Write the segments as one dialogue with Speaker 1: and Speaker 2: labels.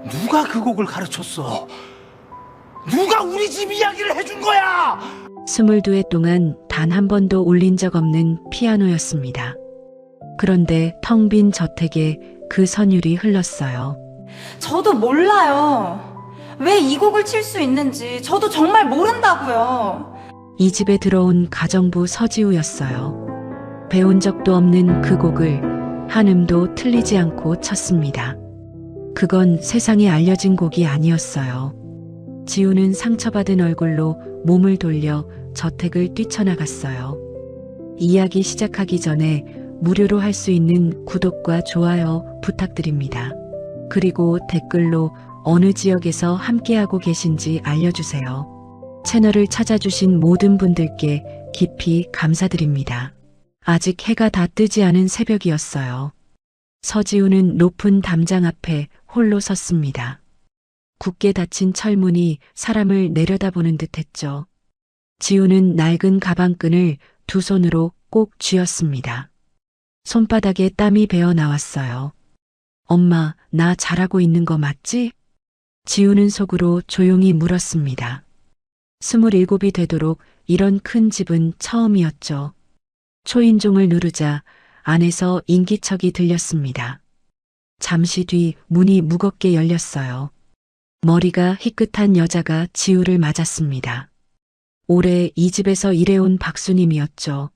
Speaker 1: 누가 그 곡을 가르쳤어? 누가 우리 집 이야기를 해준 거야?
Speaker 2: 22회 동안 단 한 번도 울린 적 없는 피아노였습니다. 그런데 텅 빈 저택에 그 선율이 흘렀어요.
Speaker 3: 저도 몰라요. 왜 이 곡을 칠 수 있는지 저도 정말 모른다고요.
Speaker 2: 이 집에 들어온 가정부 서지우였어요. 배운 적도 없는 그 곡을 한 음도 틀리지 않고 쳤습니다. 그건 세상에 알려진 곡이 아니었어요. 지우는 상처받은 얼굴로 몸을 돌려 저택을 뛰쳐나갔어요. 이야기 시작하기 전에 무료로 할 수 있는 구독과 좋아요 부탁드립니다. 그리고 댓글로 어느 지역에서 함께하고 계신지 알려주세요. 채널을 찾아주신 모든 분들께 깊이 감사드립니다. 아직 해가 다 뜨지 않은 새벽이었어요. 서지우는 높은 담장 앞에 홀로 섰습니다. 굳게 닫힌 철문이 사람을 내려다보는 듯했죠. 지우는 낡은 가방끈을 두 손으로 꼭 쥐었습니다. 손바닥에 땀이 배어 나왔어요. 엄마, 나 잘하고 있는 거 맞지? 지우는 속으로 조용히 물었습니다. 27이 되도록 이런 큰 집은 처음이었죠. 초인종을 누르자 안에서 인기척이 들렸습니다. 잠시 뒤 문이 무겁게 열렸어요. 머리가 희끗한 여자가 지우를 맞았습니다. 올해 이 집에서 일해온 박수님이었죠.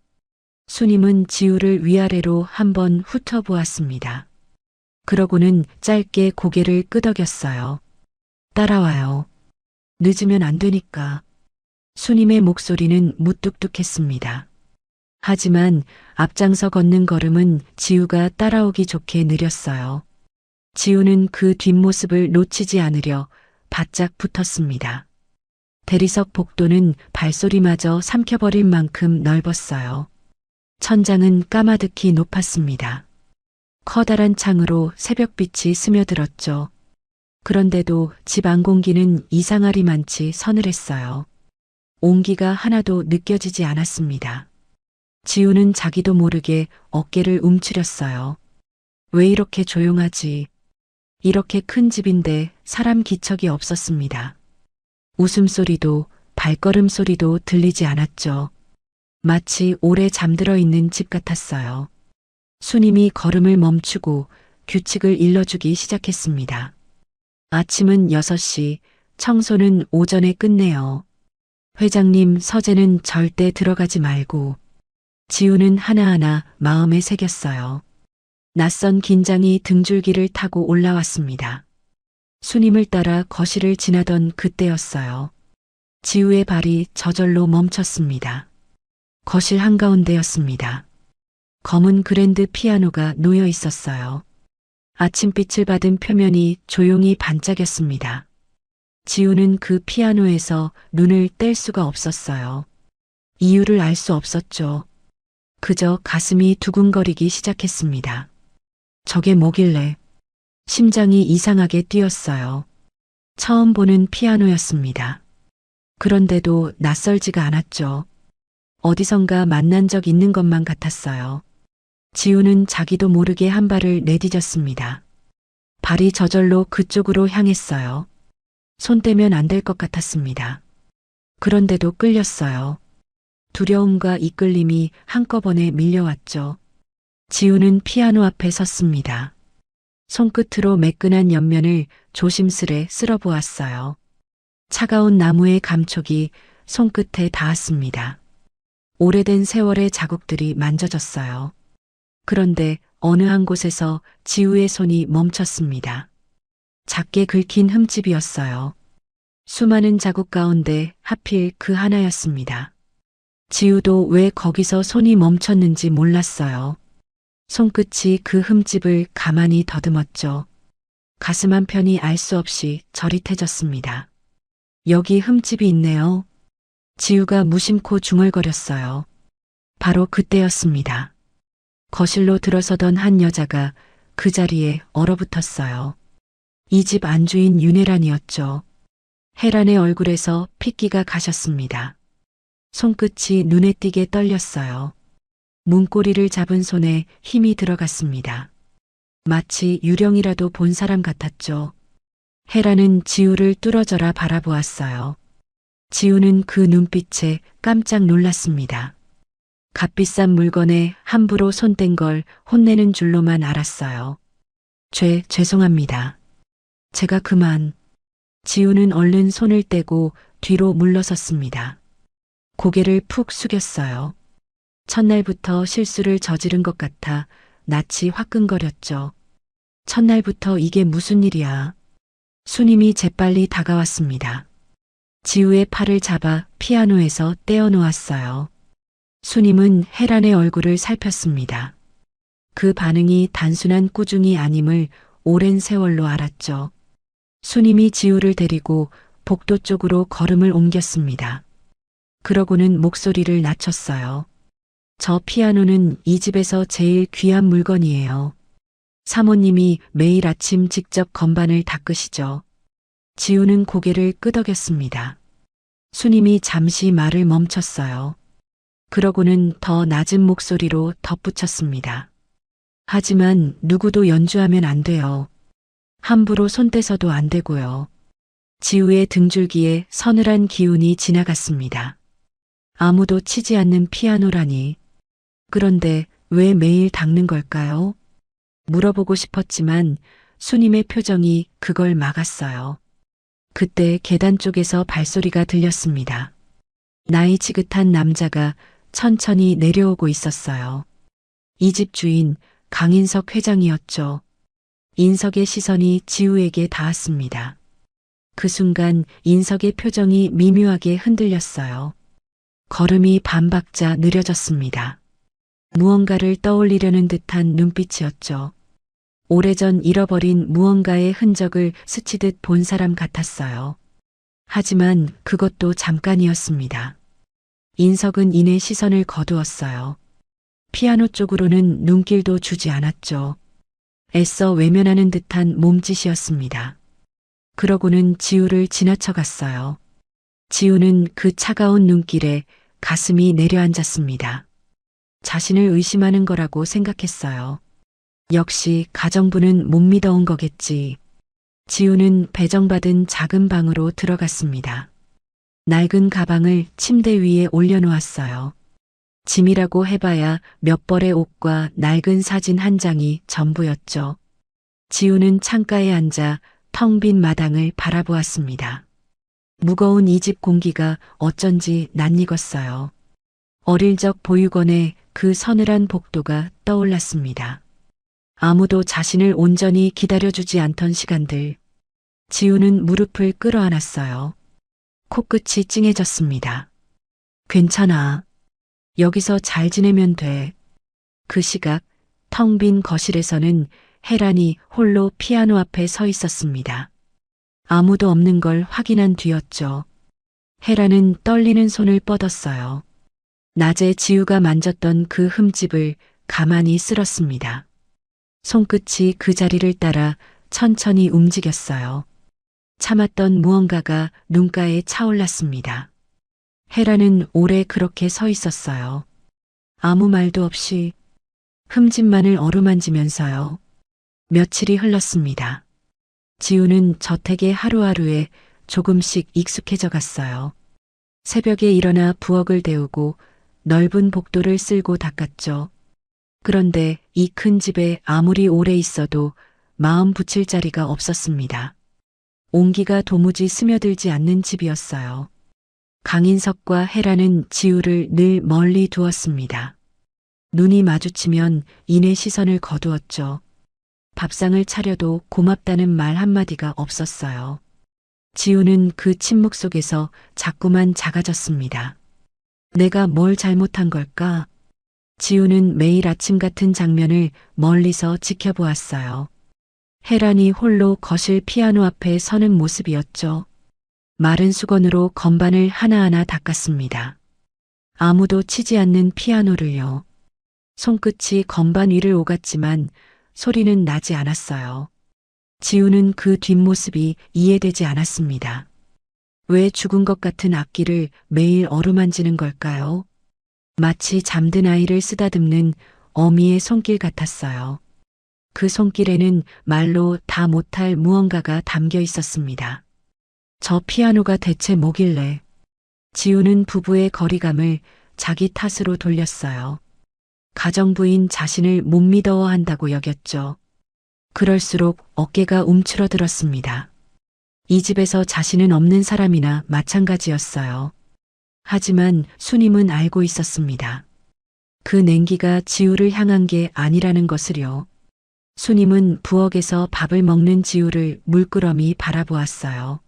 Speaker 2: 수님은 지우를 위아래로 한번 훑어보았습니다. 그러고는 짧게 고개를 끄덕였어요. 따라와요. 늦으면 안 되니까. 수님의 목소리는 무뚝뚝했습니다. 하지만 앞장서 걷는 걸음은 지우가 따라오기 좋게 느렸어요. 지우는 그 뒷모습을 놓치지 않으려 바짝 붙었습니다. 대리석 복도는 발소리마저 삼켜버릴 만큼 넓었어요. 천장은 까마득히 높았습니다. 커다란 창으로 새벽빛이 스며들었죠. 그런데도 집 안 공기는 이상하리만치 서늘했어요. 온기가 하나도 느껴지지 않았습니다. 지우는 자기도 모르게 어깨를 움츠렸어요. 왜 이렇게 조용하지? 이렇게 큰 집인데 사람 기척이 없었습니다. 웃음소리도 발걸음 소리도 들리지 않았죠. 마치 오래 잠들어 있는 집 같았어요. 수님이 걸음을 멈추고 규칙을 일러주기 시작했습니다. 아침은 6시, 청소는 오전에 끝내요. 회장님 서재는 절대 들어가지 말고. 지우는 하나하나 마음에 새겼어요. 낯선 긴장이 등줄기를 타고 올라왔습니다. 수님을 따라 거실을 지나던 그때였어요. 지우의 발이 저절로 멈췄습니다. 거실 한가운데였습니다. 검은 그랜드 피아노가 놓여 있었어요. 아침빛을 받은 표면이 조용히 반짝였습니다. 지우는 그 피아노에서 눈을 뗄 수가 없었어요. 이유를 알 수 없었죠. 그저 가슴이 두근거리기 시작했습니다. 저게 뭐길래? 심장이 이상하게 뛰었어요. 처음 보는 피아노였습니다. 그런데도 낯설지가 않았죠. 어디선가 만난 적 있는 것만 같았어요. 지우는 자기도 모르게 한 발을 내디뎠습니다. 발이 저절로 그쪽으로 향했어요. 손 떼면 안 될 것 같았습니다. 그런데도 끌렸어요. 두려움과 이끌림이 한꺼번에 밀려왔죠. 지우는 피아노 앞에 섰습니다. 손끝으로 매끈한 옆면을 조심스레 쓸어보았어요. 차가운 나무의 감촉이 손끝에 닿았습니다. 오래된 세월의 자국들이 만져졌어요. 그런데 어느 한 곳에서 지우의 손이 멈췄습니다. 작게 긁힌 흠집이었어요. 수많은 자국 가운데 하필 그 하나였습니다. 지우도 왜 거기서 손이 멈췄는지 몰랐어요. 손끝이 그 흠집을 가만히 더듬었죠. 가슴 한편이 알 수 없이 저릿해졌습니다. 여기 흠집이 있네요. 지우가 무심코 중얼거렸어요. 바로 그때였습니다. 거실로 들어서던 한 여자가 그 자리에 얼어붙었어요. 이 집 안주인 윤혜란이었죠. 혜란의 얼굴에서 핏기가 가셨습니다. 손끝이 눈에 띄게 떨렸어요. 문고리를 잡은 손에 힘이 들어갔습니다. 마치 유령이라도 본 사람 같았죠. 헤라는 지우를 뚫어져라 바라보았어요. 지우는 그 눈빛에 깜짝 놀랐습니다. 값비싼 물건에 함부로 손댄 걸 혼내는 줄로만 알았어요. 죄송합니다. 제가 그만. 지우는 얼른 손을 떼고 뒤로 물러섰습니다. 고개를 푹 숙였어요. 첫날부터 실수를 저지른 것 같아 낯이 화끈거렸죠. 첫날부터 이게 무슨 일이야. 수님이 재빨리 다가왔습니다. 지우의 팔을 잡아 피아노에서 떼어놓았어요. 수님은 헤란의 얼굴을 살폈습니다. 그 반응이 단순한 꾸중이 아님을 오랜 세월로 알았죠. 수님이 지우를 데리고 복도 쪽으로 걸음을 옮겼습니다. 그러고는 목소리를 낮췄어요. 저 피아노는 이 집에서 제일 귀한 물건이에요. 사모님이 매일 아침 직접 건반을 닦으시죠. 지우는 고개를 끄덕였습니다. 수님이 잠시 말을 멈췄어요. 그러고는 더 낮은 목소리로 덧붙였습니다. 하지만 누구도 연주하면 안 돼요. 함부로 손대서도 안 되고요. 지우의 등줄기에 서늘한 기운이 지나갔습니다. 아무도 치지 않는 피아노라니. 그런데 왜 매일 닦는 걸까요? 물어보고 싶었지만 수님의 표정이 그걸 막았어요. 그때 계단 쪽에서 발소리가 들렸습니다. 나이 지긋한 남자가 천천히 내려오고 있었어요. 이 집 주인 강인석 회장이었죠. 인석의 시선이 지우에게 닿았습니다. 그 순간 인석의 표정이 미묘하게 흔들렸어요. 걸음이 반박자 느려졌습니다. 무언가를 떠올리려는 듯한 눈빛이었죠. 오래전 잃어버린 무언가의 흔적을 스치듯 본 사람 같았어요. 하지만 그것도 잠깐이었습니다. 인석은 이내 시선을 거두었어요. 피아노 쪽으로는 눈길도 주지 않았죠. 애써 외면하는 듯한 몸짓이었습니다. 그러고는 지우를 지나쳐갔어요. 지우는 그 차가운 눈길에 가슴이 내려앉았습니다. 자신을 의심하는 거라고 생각했어요. 역시 가정부는 못 믿어온 거겠지. 지우는 배정받은 작은 방으로 들어갔습니다. 낡은 가방을 침대 위에 올려놓았어요. 짐이라고 해봐야 몇 벌의 옷과 낡은 사진 한 장이 전부였죠. 지우는 창가에 앉아 텅 빈 마당을 바라보았습니다. 무거운 이 집 공기가 어쩐지 낯익었어요. 어릴 적 보육원의 그 서늘한 복도가 떠올랐습니다. 아무도 자신을 온전히 기다려주지 않던 시간들. 지우는 무릎을 끌어안았어요. 코끝이 찡해졌습니다. 괜찮아. 여기서 잘 지내면 돼. 그 시각 텅 빈 거실에서는 헤란이 홀로 피아노 앞에 서 있었습니다. 아무도 없는 걸 확인한 뒤였죠. 헤란은 떨리는 손을 뻗었어요. 낮에 지우가 만졌던 그 흠집을 가만히 쓸었습니다. 손끝이 그 자리를 따라 천천히 움직였어요. 참았던 무언가가 눈가에 차올랐습니다. 헤라는 오래 그렇게 서 있었어요. 아무 말도 없이 흠집만을 어루만지면서요. 며칠이 흘렀습니다. 지우는 저택의 하루하루에 조금씩 익숙해져 갔어요. 새벽에 일어나 부엌을 데우고 넓은 복도를 쓸고 닦았죠. 그런데 이 큰 집에 아무리 오래 있어도 마음 붙일 자리가 없었습니다. 온기가 도무지 스며들지 않는 집이었어요. 강인석과 헤라는 지우를 늘 멀리 두었습니다. 눈이 마주치면 이내 시선을 거두었죠. 밥상을 차려도 고맙다는 말 한마디가 없었어요. 지우는 그 침묵 속에서 자꾸만 작아졌습니다. 내가 뭘 잘못한 걸까? 지우는 매일 아침 같은 장면을 멀리서 지켜보았어요. 헤란이 홀로 거실 피아노 앞에 서는 모습이었죠. 마른 수건으로 건반을 하나하나 닦았습니다. 아무도 치지 않는 피아노를요. 손끝이 건반 위를 오갔지만 소리는 나지 않았어요. 지우는 그 뒷모습이 이해되지 않았습니다. 왜 죽은 것 같은 악기를 매일 어루만지는 걸까요? 마치 잠든 아이를 쓰다듬는 어미의 손길 같았어요. 그 손길에는 말로 다 못할 무언가가 담겨 있었습니다. 저 피아노가 대체 뭐길래? 지우는 부부의 거리감을 자기 탓으로 돌렸어요. 가정부인 자신을 못 믿어한다고 여겼죠. 그럴수록 어깨가 움츠러들었습니다. 이 집에서 자신은 없는 사람이나 마찬가지였어요. 하지만 수님은 알고 있었습니다. 그 냉기가 지우를 향한 게 아니라는 것을요. 수님은 부엌에서 밥을 먹는 지우를 물끄러미 바라보았어요.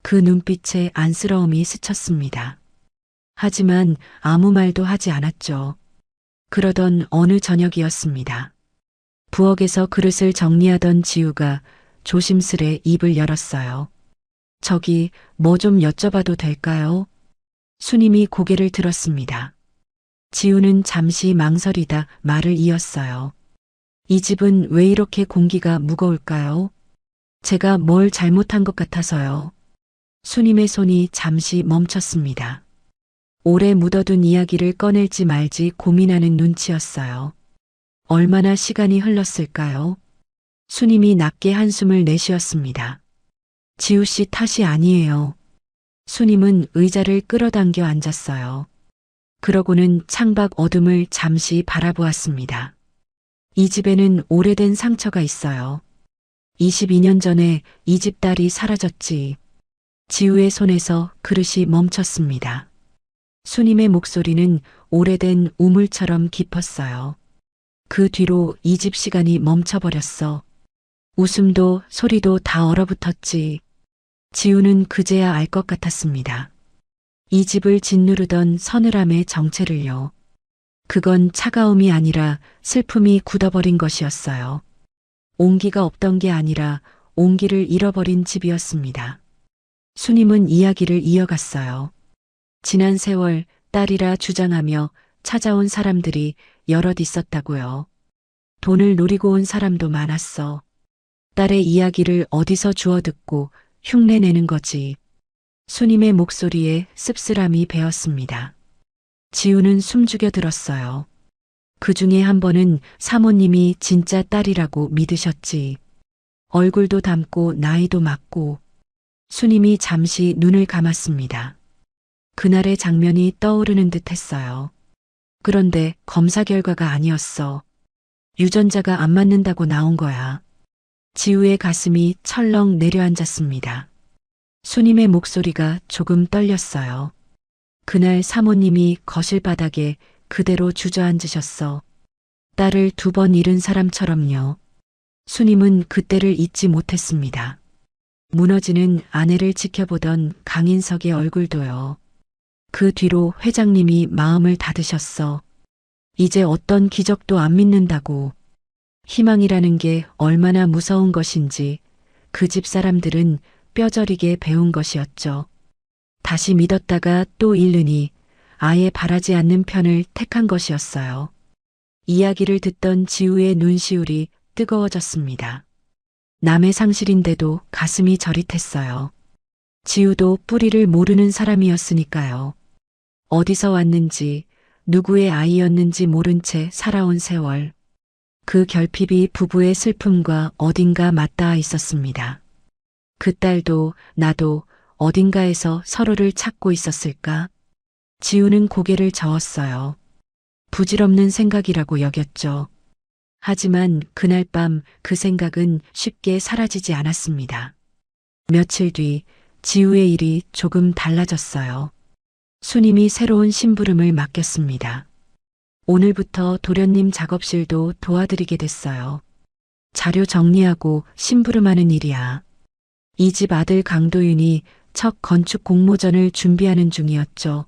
Speaker 2: 그 눈빛에 안쓰러움이 스쳤습니다. 하지만 아무 말도 하지 않았죠. 그러던 어느 저녁이었습니다. 부엌에서 그릇을 정리하던 지우가 조심스레 입을 열었어요. 저기 뭐 좀 여쭤봐도 될까요? 수님이 고개를 들었습니다. 지우는 잠시 망설이다 말을 이었어요. 이 집은 왜 이렇게 공기가 무거울까요? 제가 뭘 잘못한 것 같아서요. 수님의 손이 잠시 멈췄습니다. 오래 묻어둔 이야기를 꺼낼지 말지 고민하는 눈치였어요. 얼마나 시간이 흘렀을까요? 수님이 낮게 한숨을 내쉬었습니다. 지우 씨 탓이 아니에요. 수님은 의자를 끌어당겨 앉았어요. 그러고는 창밖 어둠을 잠시 바라보았습니다. 이 집에는 오래된 상처가 있어요. 22년 전에 이 집 딸이 사라졌지. 지우의 손에서 그릇이 멈췄습니다. 수님의 목소리는 오래된 우물처럼 깊었어요. 그 뒤로 이 집 시간이 멈춰버렸어. 웃음도 소리도 다 얼어붙었지. 지우는 그제야 알 것 같았습니다. 이 집을 짓누르던 서늘함의 정체를요. 그건 차가움이 아니라 슬픔이 굳어버린 것이었어요. 온기가 없던 게 아니라 온기를 잃어버린 집이었습니다. 수님은 이야기를 이어갔어요. 지난 세월 딸이라 주장하며 찾아온 사람들이 여럿 있었다고요. 돈을 노리고 온 사람도 많았어. 딸의 이야기를 어디서 주워 듣고 흉내내는 거지. 수님의 목소리에 씁쓸함이 배었습니다. 지우는 숨죽여 들었어요. 그 중에 한 번은 사모님이 진짜 딸이라고 믿으셨지. 얼굴도 닮고 나이도 맞고. 수님이 잠시 눈을 감았습니다. 그날의 장면이 떠오르는 듯 했어요. 그런데 검사 결과가 아니었어. 유전자가 안 맞는다고 나온 거야. 지우의 가슴이 철렁 내려앉았습니다. 수님의 목소리가 조금 떨렸어요. 그날 사모님이 거실 바닥에 그대로 주저앉으셨어. 딸을 2번 잃은 사람처럼요. 수님은 그때를 잊지 못했습니다. 무너지는 아내를 지켜보던 강인석의 얼굴도요. 그 뒤로 회장님이 마음을 닫으셨어. 이제 어떤 기적도 안 믿는다고. 희망이라는 게 얼마나 무서운 것인지 그 집 사람들은 뼈저리게 배운 것이었죠. 다시 믿었다가 또 잃으니 아예 바라지 않는 편을 택한 것이었어요. 이야기를 듣던 지우의 눈시울이 뜨거워졌습니다. 남의 상실인데도 가슴이 저릿했어요. 지우도 뿌리를 모르는 사람이었으니까요. 어디서 왔는지 누구의 아이였는지 모른 채 살아온 세월. 그 결핍이 부부의 슬픔과 어딘가 맞닿아 있었습니다. 그 딸도 나도 어딘가에서 서로를 찾고 있었을까? 지우는 고개를 저었어요. 부질없는 생각이라고 여겼죠. 하지만 그날 밤 그 생각은 쉽게 사라지지 않았습니다. 며칠 뒤 지우의 일이 조금 달라졌어요. 수님이 새로운 심부름을 맡겼습니다. 오늘부터 도련님 작업실도 도와드리게 됐어요. 자료 정리하고 심부름하는 일이야. 이 집 아들 강도윤이 첫 건축 공모전을 준비하는 중이었죠.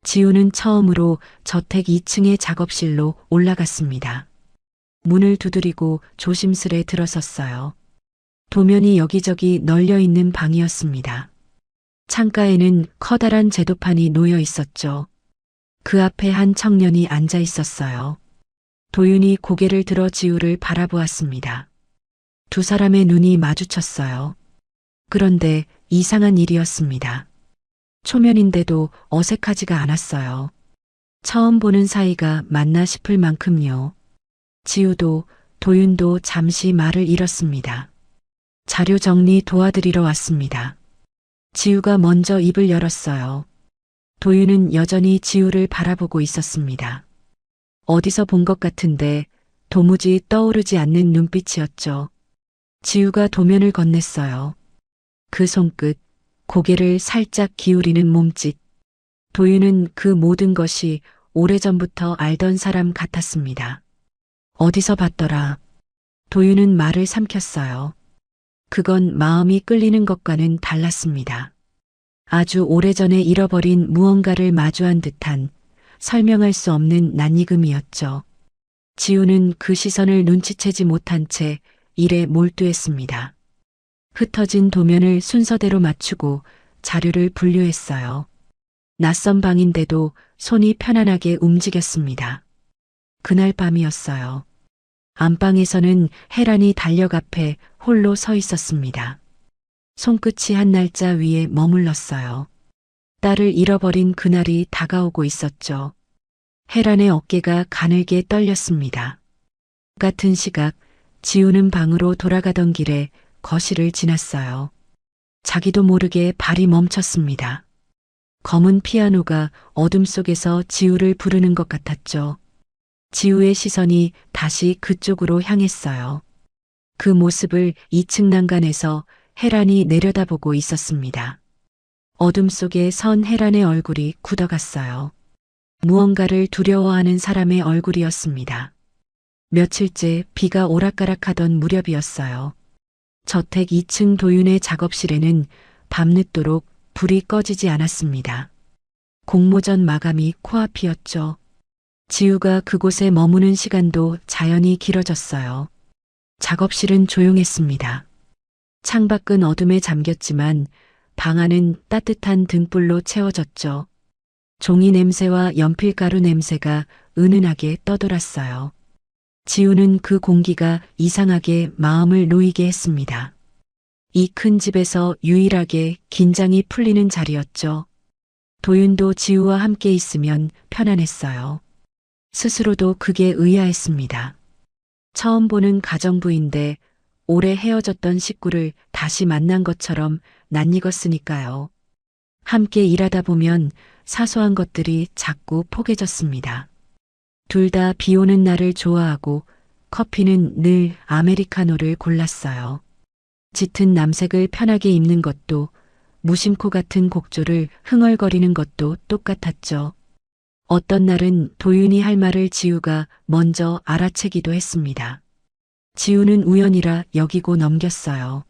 Speaker 2: 지우는 처음으로 저택 2층의 작업실로 올라갔습니다. 문을 두드리고 조심스레 들어섰어요. 도면이 여기저기 널려 있는 방이었습니다. 창가에는 커다란 제도판이 놓여 있었죠. 그 앞에 한 청년이 앉아 있었어요. 도윤이 고개를 들어 지우를 바라보았습니다. 두 사람의 눈이 마주쳤어요. 그런데 이상한 일이었습니다. 초면인데도 어색하지가 않았어요. 처음 보는 사이가 맞나 싶을 만큼요. 지우도 도윤도 잠시 말을 잃었습니다. 자료 정리 도와드리러 왔습니다. 지우가 먼저 입을 열었어요. 도윤은 여전히 지우를 바라보고 있었습니다. 어디서 본 것 같은데 도무지 떠오르지 않는 눈빛이었죠. 지우가 도면을 건넸어요. 그 손끝, 고개를 살짝 기울이는 몸짓. 도윤은 그 모든 것이 오래전부터 알던 사람 같았습니다. 어디서 봤더라. 도윤은 말을 삼켰어요. 그건 마음이 끌리는 것과는 달랐습니다. 아주 오래전에 잃어버린 무언가를 마주한 듯한 설명할 수 없는 낯익음이었죠. 지우는 그 시선을 눈치채지 못한 채 일에 몰두했습니다. 흩어진 도면을 순서대로 맞추고 자료를 분류했어요. 낯선 방인데도 손이 편안하게 움직였습니다. 그날 밤이었어요. 안방에서는 혜란이 달력 앞에 홀로 서 있었습니다. 손끝이 한 날짜 위에 머물렀어요. 딸을 잃어버린 그날이 다가오고 있었죠. 혜란의 어깨가 가늘게 떨렸습니다. 같은 시각 지우는 방으로 돌아가던 길에 거실을 지났어요. 자기도 모르게 발이 멈췄습니다. 검은 피아노가 어둠 속에서 지우를 부르는 것 같았죠. 지우의 시선이 다시 그쪽으로 향했어요. 그 모습을 2층 난간에서 혜란이 내려다보고 있었습니다. 어둠 속에 선 혜란의 얼굴이 굳어갔어요. 무언가를 두려워하는 사람의 얼굴이었습니다. 며칠째 비가 오락가락하던 무렵이었어요. 저택 2층 도윤의 작업실에는 밤늦도록 불이 꺼지지 않았습니다. 공모전 마감이 코앞이었죠. 지우가 그곳에 머무는 시간도 자연히 길어졌어요. 작업실은 조용했습니다. 창밖은 어둠에 잠겼지만 방 안은 따뜻한 등불로 채워졌죠. 종이 냄새와 연필가루 냄새가 은은하게 떠돌았어요. 지우는 그 공기가 이상하게 마음을 놓이게 했습니다. 이 큰 집에서 유일하게 긴장이 풀리는 자리였죠. 도윤도 지우와 함께 있으면 편안했어요. 스스로도 그게 의아했습니다. 처음 보는 가정부인데 오래 헤어졌던 식구를 다시 만난 것처럼 낯익었으니까요. 함께 일하다 보면 사소한 것들이 자꾸 포개졌습니다. 둘 다 비 오는 날을 좋아하고 커피는 늘 아메리카노를 골랐어요. 짙은 남색을 편하게 입는 것도 무심코 같은 곡조를 흥얼거리는 것도 똑같았죠. 어떤 날은 도윤이 할 말을 지우가 먼저 알아채기도 했습니다. 지우는 우연이라 여기고 넘겼어요.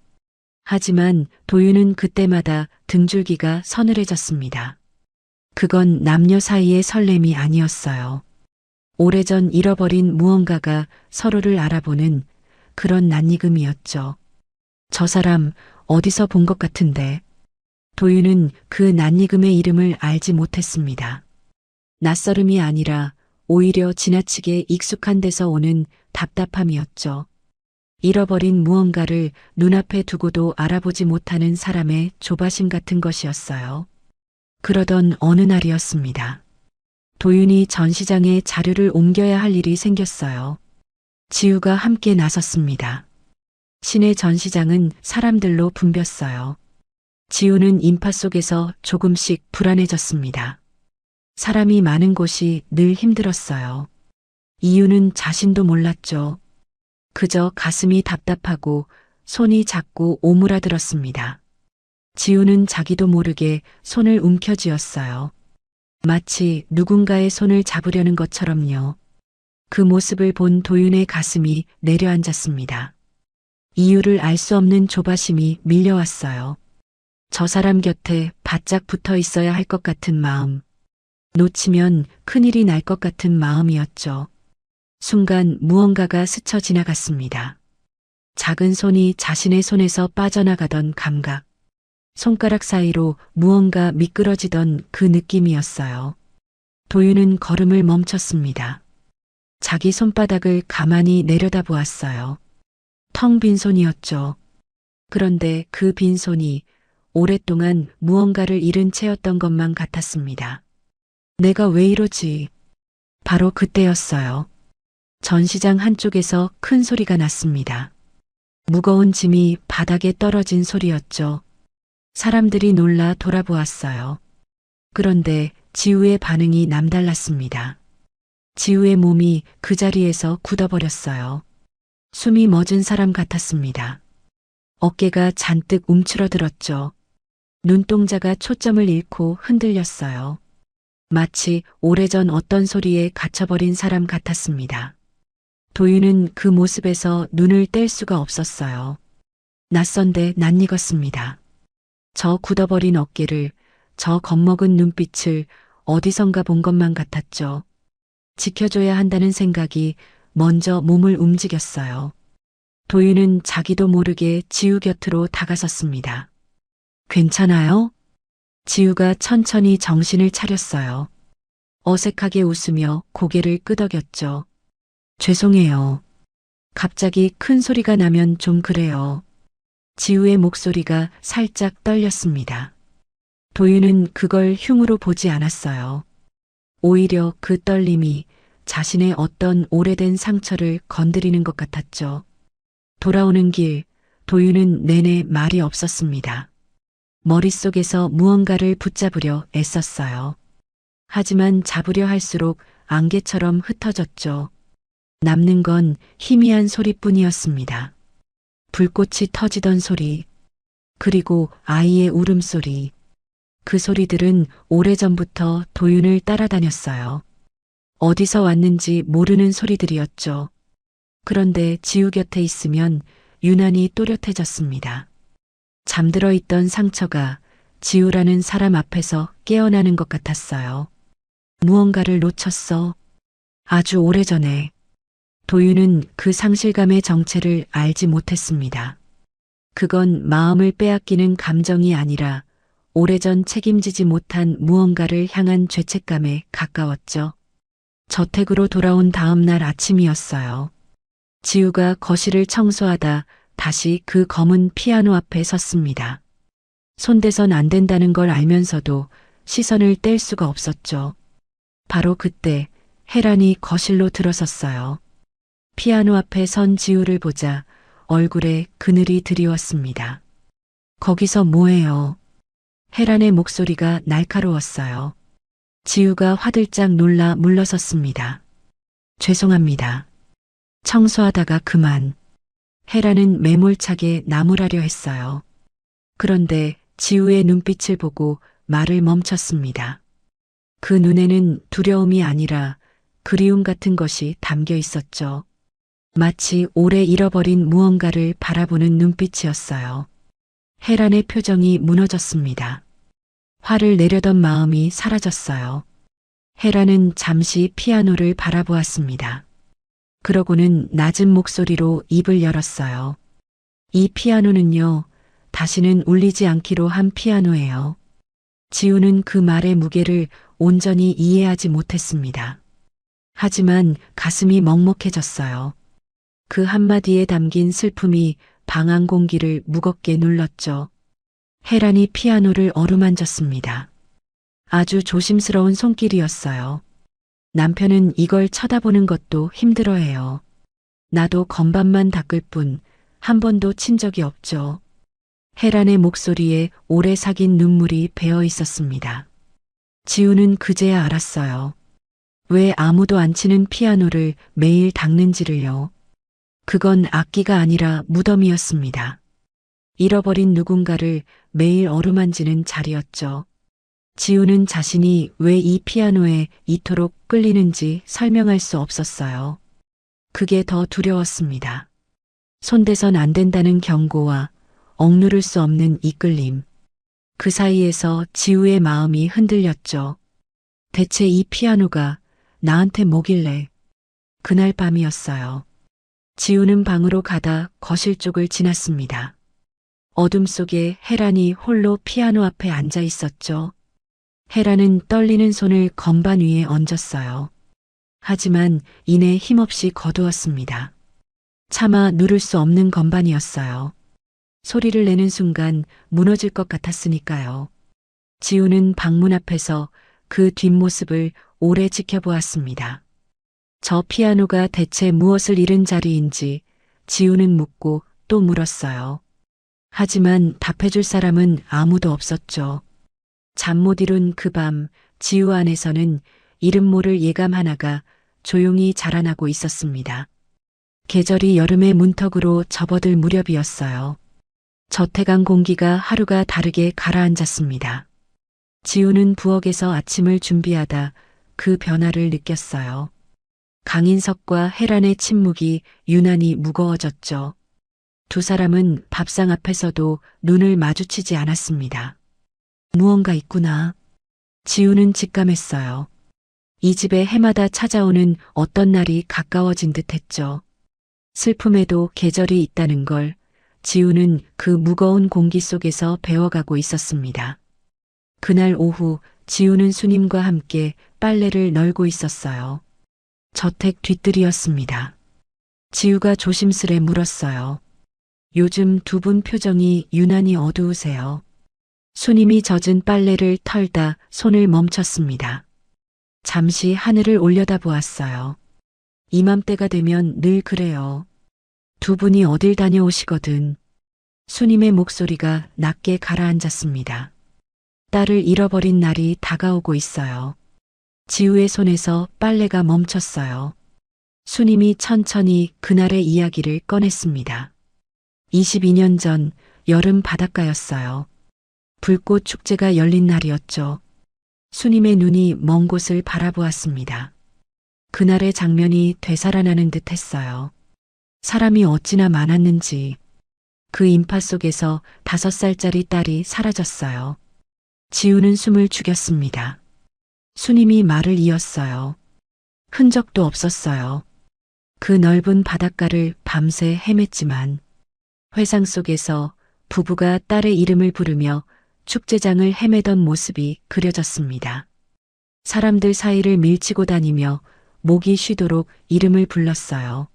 Speaker 2: 하지만 도윤은 그때마다 등줄기가 서늘해졌습니다. 그건 남녀 사이의 설렘이 아니었어요. 오래전 잃어버린 무언가가 서로를 알아보는 그런 낯익음이었죠. 저 사람 어디서 본 것 같은데. 도윤은 그 낯익음의 이름을 알지 못했습니다. 낯설음이 아니라 오히려 지나치게 익숙한 데서 오는 답답함이었죠. 잃어버린 무언가를 눈앞에 두고도 알아보지 못하는 사람의 조바심 같은 것이었어요. 그러던 어느 날이었습니다. 도윤이 전시장에 자료를 옮겨야 할 일이 생겼어요. 지우가 함께 나섰습니다. 시내 전시장은 사람들로 붐볐어요. 지우는 인파 속에서 조금씩 불안해졌습니다. 사람이 많은 곳이 늘 힘들었어요. 이유는 자신도 몰랐죠. 그저 가슴이 답답하고 손이 자꾸 오므라들었습니다. 지우는 자기도 모르게 손을 움켜쥐었어요. 마치 누군가의 손을 잡으려는 것처럼요. 그 모습을 본 도윤의 가슴이 내려앉았습니다. 이유를 알 수 없는 조바심이 밀려왔어요. 저 사람 곁에 바짝 붙어 있어야 할 것 같은 마음. 놓치면 큰일이 날 것 같은 마음이었죠. 순간 무언가가 스쳐 지나갔습니다. 작은 손이 자신의 손에서 빠져나가던 감각. 손가락 사이로 무언가 미끄러지던 그 느낌이었어요. 도윤은 걸음을 멈췄습니다. 자기 손바닥을 가만히 내려다보았어요. 텅 빈 손이었죠. 그런데 그 빈 손이 오랫동안 무언가를 잃은 채였던 것만 같았습니다. 내가 왜 이러지? 바로 그때였어요. 전시장 한쪽에서 큰 소리가 났습니다. 무거운 짐이 바닥에 떨어진 소리였죠. 사람들이 놀라 돌아보았어요. 그런데 지우의 반응이 남달랐습니다. 지우의 몸이 그 자리에서 굳어버렸어요. 숨이 멎은 사람 같았습니다. 어깨가 잔뜩 움츠러들었죠. 눈동자가 초점을 잃고 흔들렸어요. 마치 오래전 어떤 소리에 갇혀버린 사람 같았습니다. 도윤은 그 모습에서 눈을 뗄 수가 없었어요. 낯선데 낯익었습니다. 저 굳어버린 어깨를, 저 겁먹은 눈빛을 어디선가 본 것만 같았죠. 지켜줘야 한다는 생각이 먼저 몸을 움직였어요. 도윤은 자기도 모르게 지우 곁으로 다가섰습니다. 괜찮아요? 지우가 천천히 정신을 차렸어요. 어색하게 웃으며 고개를 끄덕였죠. 죄송해요. 갑자기 큰 소리가 나면 좀 그래요. 지우의 목소리가 살짝 떨렸습니다. 도윤은 그걸 흉으로 보지 않았어요. 오히려 그 떨림이 자신의 어떤 오래된 상처를 건드리는 것 같았죠. 돌아오는 길, 도윤은 내내 말이 없었습니다. 머릿속에서 무언가를 붙잡으려 애썼어요. 하지만 잡으려 할수록 안개처럼 흩어졌죠. 남는 건 희미한 소리뿐이었습니다. 불꽃이 터지던 소리, 그리고 아이의 울음소리. 그 소리들은 오래전부터 도윤을 따라다녔어요. 어디서 왔는지 모르는 소리들이었죠. 그런데 지우 곁에 있으면 유난히 또렷해졌습니다. 잠들어 있던 상처가 지우라는 사람 앞에서 깨어나는 것 같았어요. 무언가를 놓쳤어. 아주 오래전에. 도윤은 그 상실감의 정체를 알지 못했습니다. 그건 마음을 빼앗기는 감정이 아니라 오래전 책임지지 못한 무언가를 향한 죄책감에 가까웠죠. 저택으로 돌아온 다음 날 아침이었어요. 지우가 거실을 청소하다 다시 그 검은 피아노 앞에 섰습니다. 손대선 안 된다는 걸 알면서도 시선을 뗄 수가 없었죠. 바로 그때 혜란이 거실로 들어섰어요. 피아노 앞에 선 지우를 보자 얼굴에 그늘이 드리웠습니다. 거기서 뭐해요? 혜란의 목소리가 날카로웠어요. 지우가 화들짝 놀라 물러섰습니다. 죄송합니다. 청소하다가 그만. 혜란은 매몰차게 나무라려 했어요. 그런데 지우의 눈빛을 보고 말을 멈췄습니다. 그 눈에는 두려움이 아니라 그리움 같은 것이 담겨 있었죠. 마치 오래 잃어버린 무언가를 바라보는 눈빛이었어요. 혜란의 표정이 무너졌습니다. 화를 내려던 마음이 사라졌어요. 혜란은 잠시 피아노를 바라보았습니다. 그러고는 낮은 목소리로 입을 열었어요. 이 피아노는요, 다시는 울리지 않기로 한 피아노예요. 지우는 그 말의 무게를 온전히 이해하지 못했습니다. 하지만 가슴이 먹먹해졌어요. 그 한마디에 담긴 슬픔이 방 안 공기를 무겁게 눌렀죠. 혜란이 피아노를 어루만졌습니다. 아주 조심스러운 손길이었어요. 남편은 이걸 쳐다보는 것도 힘들어해요. 나도 건반만 닦을 뿐 한 번도 친 적이 없죠. 혜란의 목소리에 오래 삭인 눈물이 배어 있었습니다. 지우는 그제야 알았어요. 왜 아무도 안 치는 피아노를 매일 닦는지를요. 그건 악기가 아니라 무덤이었습니다. 잃어버린 누군가를 매일 어루만지는 자리였죠. 지우는 자신이 왜 이 피아노에 이토록 끌리는지 설명할 수 없었어요. 그게 더 두려웠습니다. 손대선 안 된다는 경고와 억누를 수 없는 이끌림. 그 사이에서 지우의 마음이 흔들렸죠. 대체 이 피아노가 나한테 뭐길래. 그날 밤이었어요. 지우는 방으로 가다 거실 쪽을 지났습니다. 어둠 속에 혜란이 홀로 피아노 앞에 앉아 있었죠. 혜란은 떨리는 손을 건반 위에 얹었어요. 하지만 이내 힘없이 거두었습니다. 차마 누를 수 없는 건반이었어요. 소리를 내는 순간 무너질 것 같았으니까요. 지우는 방문 앞에서 그 뒷모습을 오래 지켜보았습니다. 저 피아노가 대체 무엇을 잃은 자리인지 지우는 묻고 또 물었어요. 하지만 답해줄 사람은 아무도 없었죠. 잠 못 이룬 그 밤, 지우 안에서는 이름 모를 예감 하나가 조용히 자라나고 있었습니다. 계절이 여름의 문턱으로 접어들 무렵이었어요. 저택 안 공기가 하루가 다르게 가라앉았습니다. 지우는 부엌에서 아침을 준비하다 그 변화를 느꼈어요. 강인석과 혜란의 침묵이 유난히 무거워졌죠. 두 사람은 밥상 앞에서도 눈을 마주치지 않았습니다. 무언가 있구나. 지우는 직감했어요. 이 집에 해마다 찾아오는 어떤 날이 가까워진 듯 했죠. 슬픔에도 계절이 있다는 걸 지우는 그 무거운 공기 속에서 배워가고 있었습니다. 그날 오후 지우는 수님과 함께 빨래를 널고 있었어요. 저택 뒤뜰이었습니다. 지우가 조심스레 물었어요. 요즘 두 분 표정이 유난히 어두우세요. 수님이 젖은 빨래를 털다 손을 멈췄습니다. 잠시 하늘을 올려다보았어요. 이맘때가 되면 늘 그래요. 두 분이 어딜 다녀오시거든. 수님의 목소리가 낮게 가라앉았습니다. 딸을 잃어버린 날이 다가오고 있어요. 지우의 손에서 빨래가 멈췄어요. 수님이 천천히 그날의 이야기를 꺼냈습니다. 22년 전 여름 바닷가였어요. 불꽃 축제가 열린 날이었죠. 수님의 눈이 먼 곳을 바라보았습니다. 그날의 장면이 되살아나는 듯 했어요. 사람이 어찌나 많았는지. 그 인파 속에서 5살짜리 딸이 사라졌어요. 지우는 숨을 죽였습니다. 수님이 말을 이었어요. 흔적도 없었어요. 그 넓은 바닷가를 밤새 헤맸지만 회상 속에서 부부가 딸의 이름을 부르며 축제장을 헤매던 모습이 그려졌습니다. 사람들 사이를 밀치고 다니며 목이 쉬도록 이름을 불렀어요.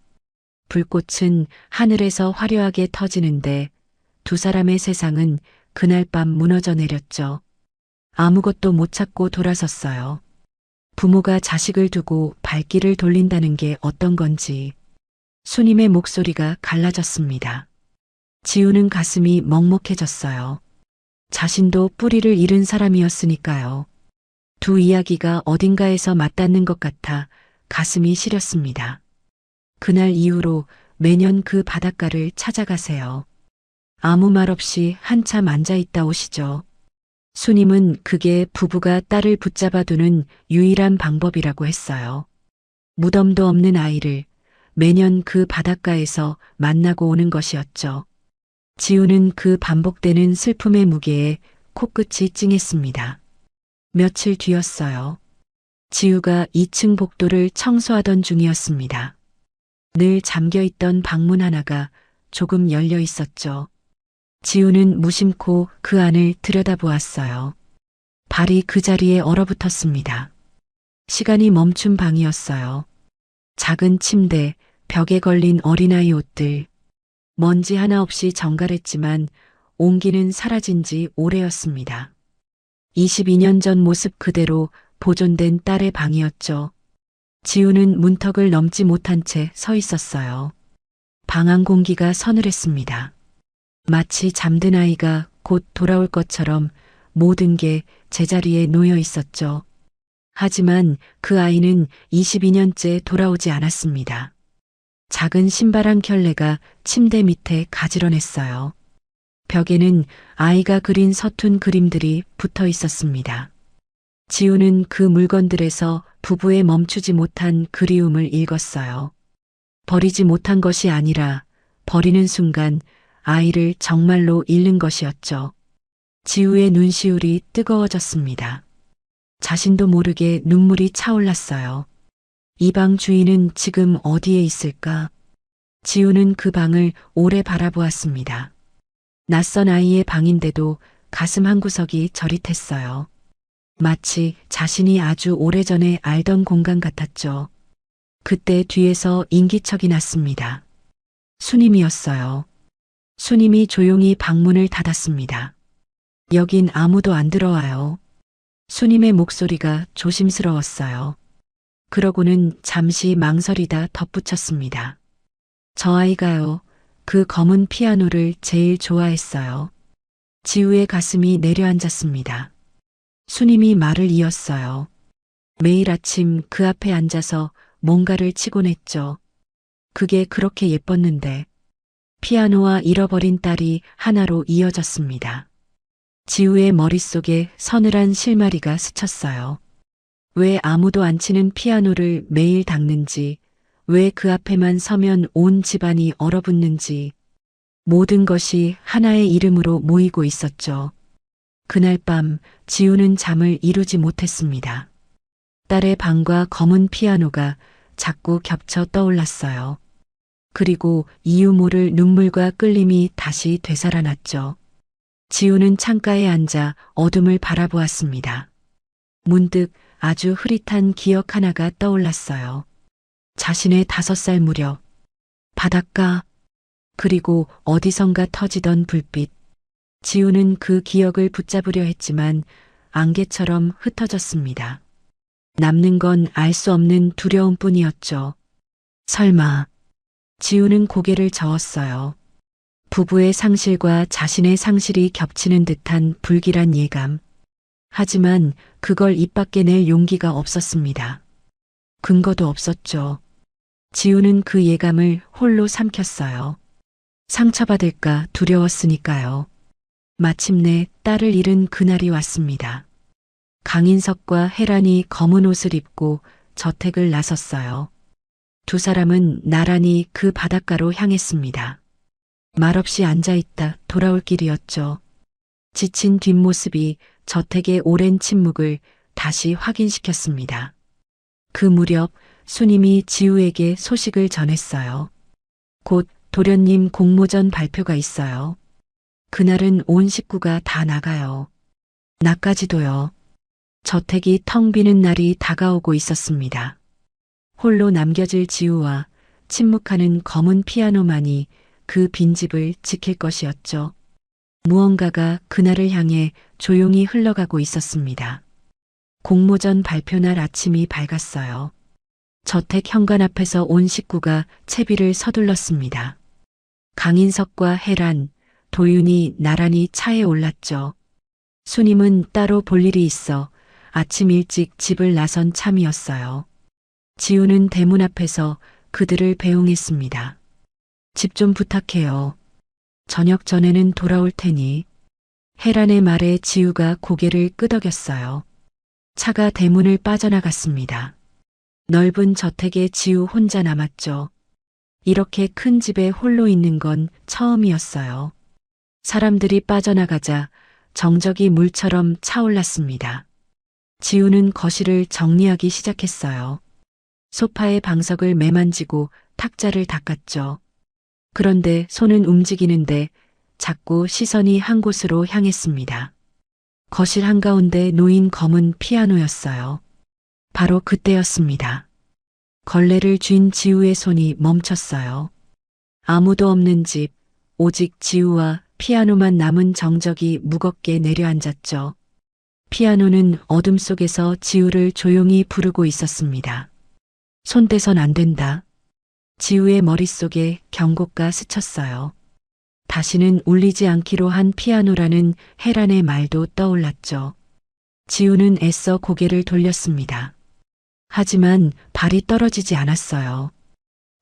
Speaker 2: 불꽃은 하늘에서 화려하게 터지는데 두 사람의 세상은 그날 밤 무너져 내렸죠. 아무것도 못 찾고 돌아섰어요. 부모가 자식을 두고 발길을 돌린다는 게 어떤 건지. 수님의 목소리가 갈라졌습니다. 지우는 가슴이 먹먹해졌어요. 자신도 뿌리를 잃은 사람이었으니까요. 두 이야기가 어딘가에서 맞닿는 것 같아 가슴이 시렸습니다. 그날 이후로 매년 그 바닷가를 찾아가세요. 아무 말 없이 한참 앉아 있다 오시죠. 수님은 그게 부부가 딸을 붙잡아두는 유일한 방법이라고 했어요. 무덤도 없는 아이를 매년 그 바닷가에서 만나고 오는 것이었죠. 지우는 그 반복되는 슬픔의 무게에 코끝이 찡했습니다. 며칠 뒤였어요. 지우가 2층 복도를 청소하던 중이었습니다. 늘 잠겨있던 방문 하나가 조금 열려 있었죠. 지우는 무심코 그 안을 들여다보았어요. 발이 그 자리에 얼어붙었습니다. 시간이 멈춘 방이었어요. 작은 침대, 벽에 걸린 어린아이 옷들. 먼지 하나 없이 정갈했지만 온기는 사라진 지 오래였습니다. 22년 전 모습 그대로 보존된 딸의 방이었죠. 지우는 문턱을 넘지 못한 채 서 있었어요. 방 안 공기가 서늘했습니다. 마치 잠든 아이가 곧 돌아올 것처럼 모든 게 제자리에 놓여 있었죠. 하지만 그 아이는 22년째 돌아오지 않았습니다. 작은 신발 한 켤레가 침대 밑에 가지런했어요. 벽에는 아이가 그린 서툰 그림들이 붙어 있었습니다. 지우는 그 물건들에서 부부의 멈추지 못한 그리움을 읽었어요. 버리지 못한 것이 아니라 버리는 순간 아이를 정말로 잃는 것이었죠. 지우의 눈시울이 뜨거워졌습니다. 자신도 모르게 눈물이 차올랐어요. 이 방 주인은 지금 어디에 있을까? 지우는 그 방을 오래 바라보았습니다. 낯선 아이의 방인데도 가슴 한구석이 저릿했어요. 마치 자신이 아주 오래전에 알던 공간 같았죠. 그때 뒤에서 인기척이 났습니다. 수님이었어요. 수님이 조용히 방문을 닫았습니다. 여긴 아무도 안 들어와요. 수님의 목소리가 조심스러웠어요. 그러고는 잠시 망설이다 덧붙였습니다. 저 아이가요, 그 검은 피아노를 제일 좋아했어요. 지우의 가슴이 내려앉았습니다. 수님이 말을 이었어요. 매일 아침 그 앞에 앉아서 뭔가를 치곤 했죠. 그게 그렇게 예뻤는데 피아노와 잃어버린 딸이 하나로 이어졌습니다. 지우의 머릿속에 서늘한 실마리가 스쳤어요. 왜 아무도 안 치는 피아노를 매일 닦는지, 왜 그 앞에만 서면 온 집안이 얼어붙는지, 모든 것이 하나의 이름으로 모이고 있었죠. 그날 밤 지우는 잠을 이루지 못했습니다. 딸의 방과 검은 피아노가 자꾸 겹쳐 떠올랐어요. 그리고 이유 모를 눈물과 끌림이 다시 되살아났죠. 지우는 창가에 앉아 어둠을 바라보았습니다. 문득 아주 흐릿한 기억 하나가 떠올랐어요. 자신의 5살 무렵, 바닷가, 그리고 어디선가 터지던 불빛. 지우는 그 기억을 붙잡으려 했지만 안개처럼 흩어졌습니다. 남는 건 알 수 없는 두려움뿐이었죠. 설마. 지우는 고개를 저었어요. 부부의 상실과 자신의 상실이 겹치는 듯한 불길한 예감. 하지만 그걸 입 밖에 낼 용기가 없었습니다. 근거도 없었죠. 지우는 그 예감을 홀로 삼켰어요. 상처받을까 두려웠으니까요. 마침내 딸을 잃은 그날이 왔습니다. 강인석과 혜란이 검은 옷을 입고 저택을 나섰어요. 두 사람은 나란히 그 바닷가로 향했습니다. 말없이 앉아있다 돌아올 길이었죠. 지친 뒷모습이 저택의 오랜 침묵을 다시 확인시켰습니다. 그 무렵 수님이 지우에게 소식을 전했어요. 곧 도련님 공모전 발표가 있어요. 그날은 온 식구가 다 나가요. 나까지도요. 저택이 텅 비는 날이 다가오고 있었습니다. 홀로 남겨질 지우와 침묵하는 검은 피아노만이 그 빈집을 지킬 것이었죠. 무언가가 그날을 향해 조용히 흘러가고 있었습니다. 공모전 발표날 아침이 밝았어요. 저택 현관 앞에서 온 식구가 채비를 서둘렀습니다. 강인석과 혜란, 도윤이 나란히 차에 올랐죠. 수님은 따로 볼 일이 있어 아침 일찍 집을 나선 참이었어요. 지우는 대문 앞에서 그들을 배웅했습니다. 집 좀 부탁해요. 저녁 전에는 돌아올 테니. 혜란의 말에 지우가 고개를 끄덕였어요. 차가 대문을 빠져나갔습니다. 넓은 저택에 지우 혼자 남았죠. 이렇게 큰 집에 홀로 있는 건 처음이었어요. 사람들이 빠져나가자 정적이 물처럼 차올랐습니다. 지우는 거실을 정리하기 시작했어요. 소파의 방석을 매만지고 탁자를 닦았죠. 그런데 손은 움직이는데 자꾸 시선이 한 곳으로 향했습니다. 거실 한가운데 놓인 검은 피아노였어요. 바로 그때였습니다. 걸레를 쥔 지우의 손이 멈췄어요. 아무도 없는 집, 오직 지우와 피아노만 남은 정적이 무겁게 내려앉았죠. 피아노는 어둠 속에서 지우를 조용히 부르고 있었습니다. 손대선 안 된다. 지우의 머릿속에 경고가 스쳤어요. 다시는 울리지 않기로 한 피아노라는 혜란의 말도 떠올랐죠. 지우는 애써 고개를 돌렸습니다. 하지만 발이 떨어지지 않았어요.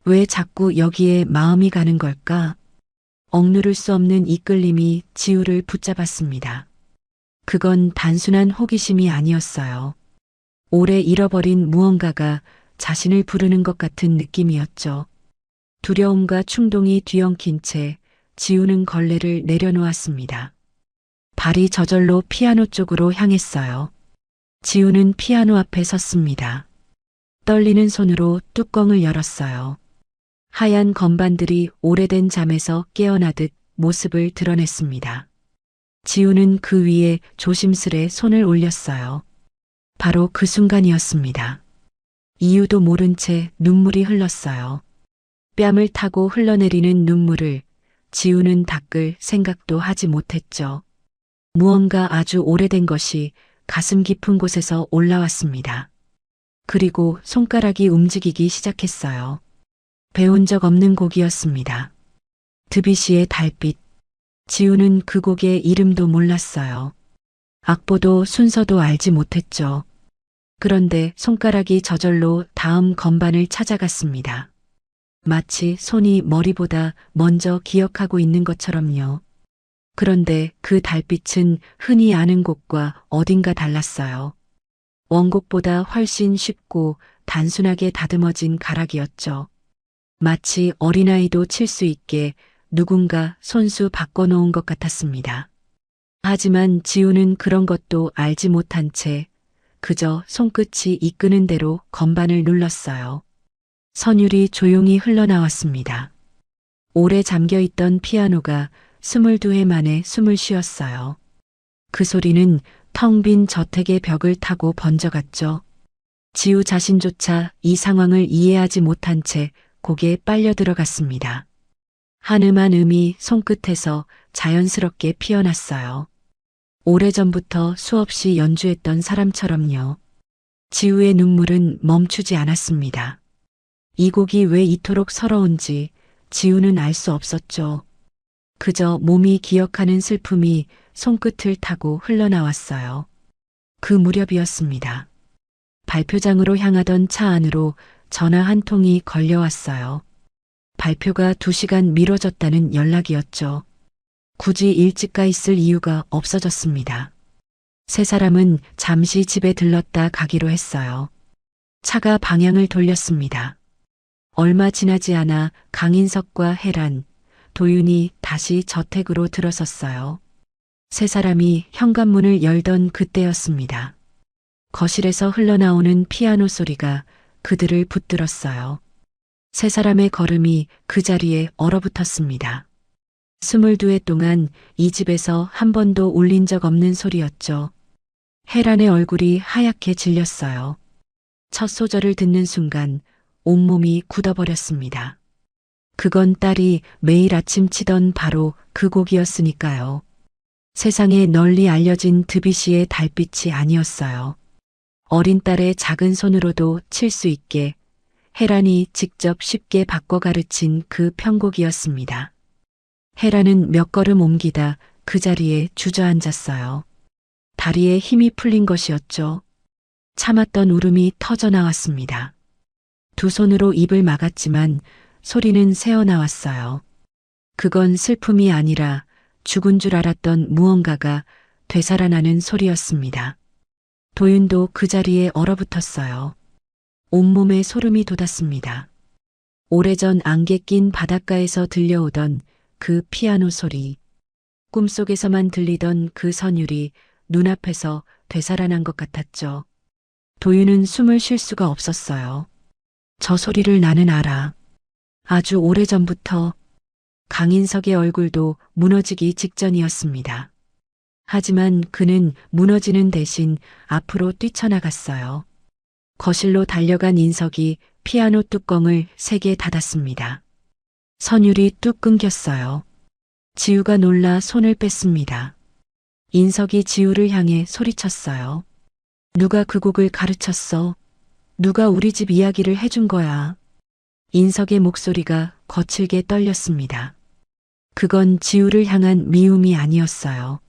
Speaker 2: 왜 자꾸 여기에 마음이 가는 걸까? 억누를 수 없는 이끌림이 지우를 붙잡았습니다. 그건 단순한 호기심이 아니었어요. 오래 잃어버린 무언가가 자신을 부르는 것 같은 느낌이었죠. 두려움과 충동이 뒤엉킨 채 지우는 걸레를 내려놓았습니다. 발이 저절로 피아노 쪽으로 향했어요. 지우는 피아노 앞에 섰습니다. 떨리는 손으로 뚜껑을 열었어요. 하얀 건반들이 오래된 잠에서 깨어나듯 모습을 드러냈습니다. 지우는 그 위에 조심스레 손을 올렸어요. 바로 그 순간이었습니다. 이유도 모른 채 눈물이 흘렀어요. 뺨을 타고 흘러내리는 눈물을 지우는 닦을 생각도 하지 못했죠. 무언가 아주 오래된 것이 가슴 깊은 곳에서 올라왔습니다. 그리고 손가락이 움직이기 시작했어요. 배운 적 없는 곡이었습니다. 드뷔시의 달빛. 지우는 그 곡의 이름도 몰랐어요. 악보도 순서도 알지 못했죠. 그런데 손가락이 저절로 다음 건반을 찾아갔습니다. 마치 손이 머리보다 먼저 기억하고 있는 것처럼요. 그런데 그 달빛은 흔히 아는 곡과 어딘가 달랐어요. 원곡보다 훨씬 쉽고 단순하게 다듬어진 가락이었죠. 마치 어린아이도 칠 수 있게 누군가 손수 바꿔놓은 것 같았습니다. 하지만 지우는 그런 것도 알지 못한 채 그저 손끝이 이끄는 대로 건반을 눌렀어요. 선율이 조용히 흘러나왔습니다. 오래 잠겨있던 피아노가 22회 만에 숨을 쉬었어요. 그 소리는 텅 빈 저택의 벽을 타고 번져갔죠. 지우 자신조차 이 상황을 이해하지 못한 채 곡에 빨려 들어갔습니다. 한음한 음이 손끝에서 자연스럽게 피어났어요. 오래전부터 수없이 연주했던 사람처럼요. 지우의 눈물은 멈추지 않았습니다. 이 곡이 왜 이토록 서러운지 지우는 알 수 없었죠. 그저 몸이 기억하는 슬픔이 손끝을 타고 흘러나왔어요. 그 무렵이었습니다. 발표장으로 향하던 차 안으로 전화 한 통이 걸려왔어요. 발표가 2시간 미뤄졌다는 연락이었죠. 굳이 일찍 가 있을 이유가 없어졌습니다. 세 사람은 잠시 집에 들렀다 가기로 했어요. 차가 방향을 돌렸습니다. 얼마 지나지 않아 강인석과 혜란, 도윤이 다시 저택으로 들어섰어요. 세 사람이 현관문을 열던 그때였습니다. 거실에서 흘러나오는 피아노 소리가 그들을 붙들었어요. 세 사람의 걸음이 그 자리에 얼어붙었습니다. 22회 동안 이 집에서 한 번도 울린 적 없는 소리였죠. 혜란의 얼굴이 하얗게 질렸어요. 첫 소절을 듣는 순간 온몸이 굳어버렸습니다. 그건 딸이 매일 아침 치던 바로 그 곡이었으니까요. 세상에 널리 알려진 드뷔시의 달빛이 아니었어요. 어린 딸의 작은 손으로도 칠 수 있게 혜란이 직접 쉽게 바꿔 가르친 그 편곡이었습니다. 혜란은 몇 걸음 옮기다 그 자리에 주저앉았어요. 다리에 힘이 풀린 것이었죠. 참았던 울음이 터져 나왔습니다. 두 손으로 입을 막았지만 소리는 새어나왔어요. 그건 슬픔이 아니라 죽은 줄 알았던 무언가가 되살아나는 소리였습니다. 도윤도 그 자리에 얼어붙었어요. 온몸에 소름이 돋았습니다. 오래전 안개 낀 바닷가에서 들려오던 그 피아노 소리, 꿈속에서만 들리던 그 선율이 눈앞에서 되살아난 것 같았죠. 도윤은 숨을 쉴 수가 없었어요. 저 소리를 나는 알아. 아주 오래전부터. 강인석의 얼굴도 무너지기 직전이었습니다. 하지만 그는 무너지는 대신 앞으로 뛰쳐나갔어요. 거실로 달려간 인석이 피아노 뚜껑을 3개 닫았습니다. 선율이 뚝 끊겼어요. 지우가 놀라 손을 뺐습니다. 인석이 지우를 향해 소리쳤어요. 누가 그 곡을 가르쳤어? 누가 우리 집 이야기를 해준 거야? 인석의 목소리가 거칠게 떨렸습니다. 그건 지우를 향한 미움이 아니었어요.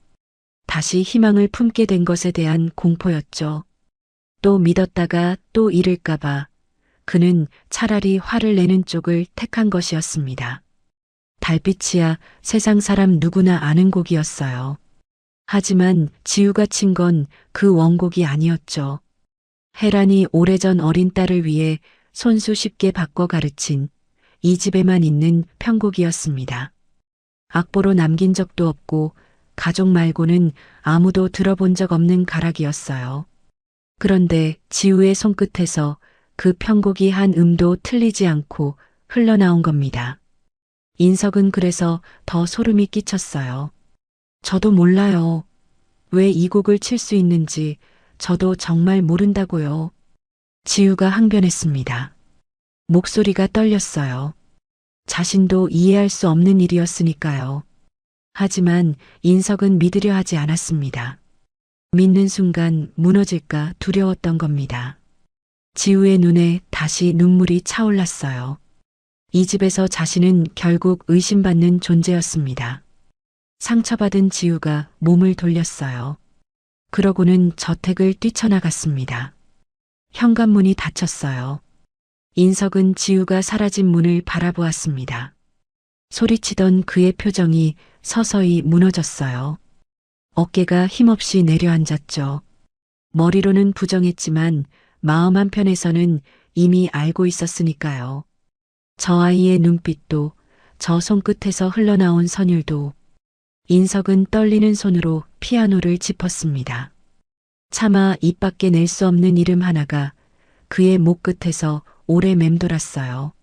Speaker 2: 다시 희망을 품게 된 것에 대한 공포였죠. 또 믿었다가 또 잃을까봐 그는 차라리 화를 내는 쪽을 택한 것이었습니다. 달빛이야 세상 사람 누구나 아는 곡이었어요. 하지만 지우가 친 건 그 원곡이 아니었죠. 혜란이 오래전 어린 딸을 위해 손수 쉽게 바꿔 가르친 이 집에만 있는 편곡이었습니다. 악보로 남긴 적도 없고 가족 말고는 아무도 들어본 적 없는 가락이었어요. 그런데 지우의 손끝에서 그 편곡이 한 음도 틀리지 않고 흘러나온 겁니다. 인석은 그래서 더 소름이 끼쳤어요. 저도 몰라요. 왜 이 곡을 칠 수 있는지 저도 정말 모른다고요. 지우가 항변했습니다. 목소리가 떨렸어요. 자신도 이해할 수 없는 일이었으니까요. 하지만 인석은 믿으려 하지 않았습니다. 믿는 순간 무너질까 두려웠던 겁니다. 지우의 눈에 다시 눈물이 차올랐어요. 이 집에서 자신은 결국 의심받는 존재였습니다. 상처받은 지우가 몸을 돌렸어요. 그러고는 저택을 뛰쳐나갔습니다. 현관문이 닫혔어요. 인석은 지우가 사라진 문을 바라보았습니다. 소리치던 그의 표정이 서서히 무너졌어요. 어깨가 힘없이 내려앉았죠. 머리로는 부정했지만 마음 한편에서는 이미 알고 있었으니까요. 저 아이의 눈빛도, 저 손끝에서 흘러나온 선율도. 인석은 떨리는 손으로 피아노를 짚었습니다. 차마 입 밖에 낼 수 없는 이름 하나가 그의 목 끝에서 오래 맴돌았어요.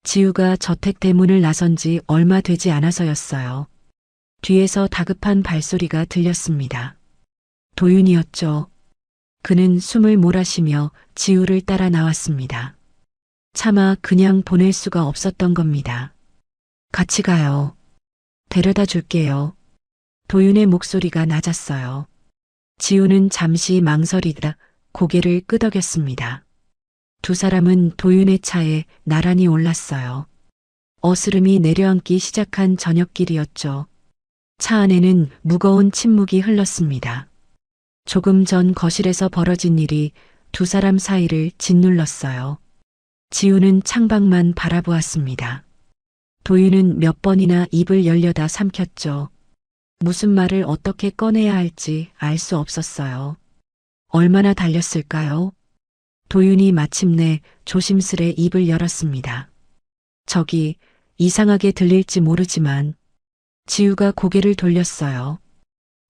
Speaker 2: 지우가 저택 대문을 나선 지 얼마 되지 않아서였어요. 뒤에서 다급한 발소리가 들렸습니다. 도윤이었죠. 그는 숨을 몰아쉬며 지우를 따라 나왔습니다. 차마 그냥 보낼 수가 없었던 겁니다. 같이 가요. 데려다 줄게요. 도윤의 목소리가 낮았어요. 지우는 잠시 망설이다 고개를 끄덕였습니다. 두 사람은 도윤의 차에 나란히 올랐어요. 어스름이 내려앉기 시작한 저녁길이었죠. 차 안에는 무거운 침묵이 흘렀습니다. 조금 전 거실에서 벌어진 일이 두 사람 사이를 짓눌렀어요. 지우는 창밖만 바라보았습니다. 도윤은 몇 번이나 입을 열려다 삼켰죠. 무슨 말을 어떻게 꺼내야 할지 알 수 없었어요. 얼마나 달렸을까요? 도윤이 마침내 조심스레 입을 열었습니다. 저기 이상하게 들릴지 모르지만. 지우가 고개를 돌렸어요.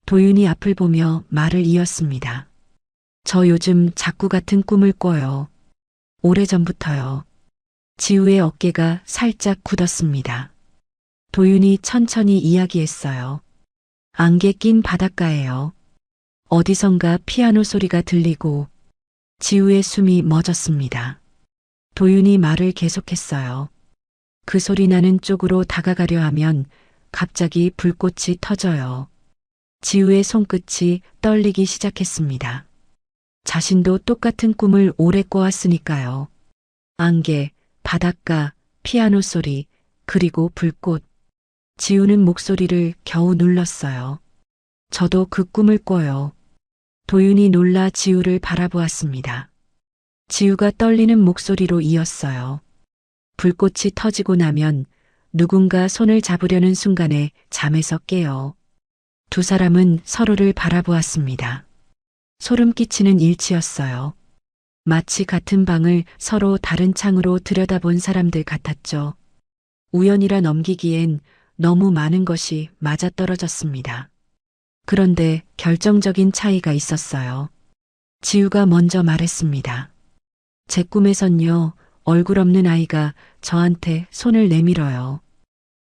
Speaker 2: 도윤이 앞을 보며 말을 이었습니다. 저 요즘 자꾸 같은 꿈을 꿔요. 오래전부터요. 지우의 어깨가 살짝 굳었습니다. 도윤이 천천히 이야기했어요. 안개 낀 바닷가예요. 어디선가 피아노 소리가 들리고 지우의 숨이 멎었습니다. 도윤이 말을 계속했어요. 그 소리 나는 쪽으로 다가가려 하면 갑자기 불꽃이 터져요. 지우의 손끝이 떨리기 시작했습니다. 자신도 똑같은 꿈을 오래 꿔왔으니까요. 안개, 바닷가, 피아노 소리, 그리고 불꽃. 지우는 목소리를 겨우 눌렀어요. 저도 그 꿈을 꿔요. 도윤이 놀라 지우를 바라보았습니다. 지우가 떨리는 목소리로 이었어요. 불꽃이 터지고 나면 누군가 손을 잡으려는 순간에 잠에서 깨어. 두 사람은 서로를 바라보았습니다. 소름 끼치는 일치였어요. 마치 같은 방을 서로 다른 창으로 들여다본 사람들 같았죠. 우연이라 넘기기엔 너무 많은 것이 맞아떨어졌습니다. 그런데 결정적인 차이가 있었어요. 지우가 먼저 말했습니다. 제 꿈에선요, 얼굴 없는 아이가 저한테 손을 내밀어요.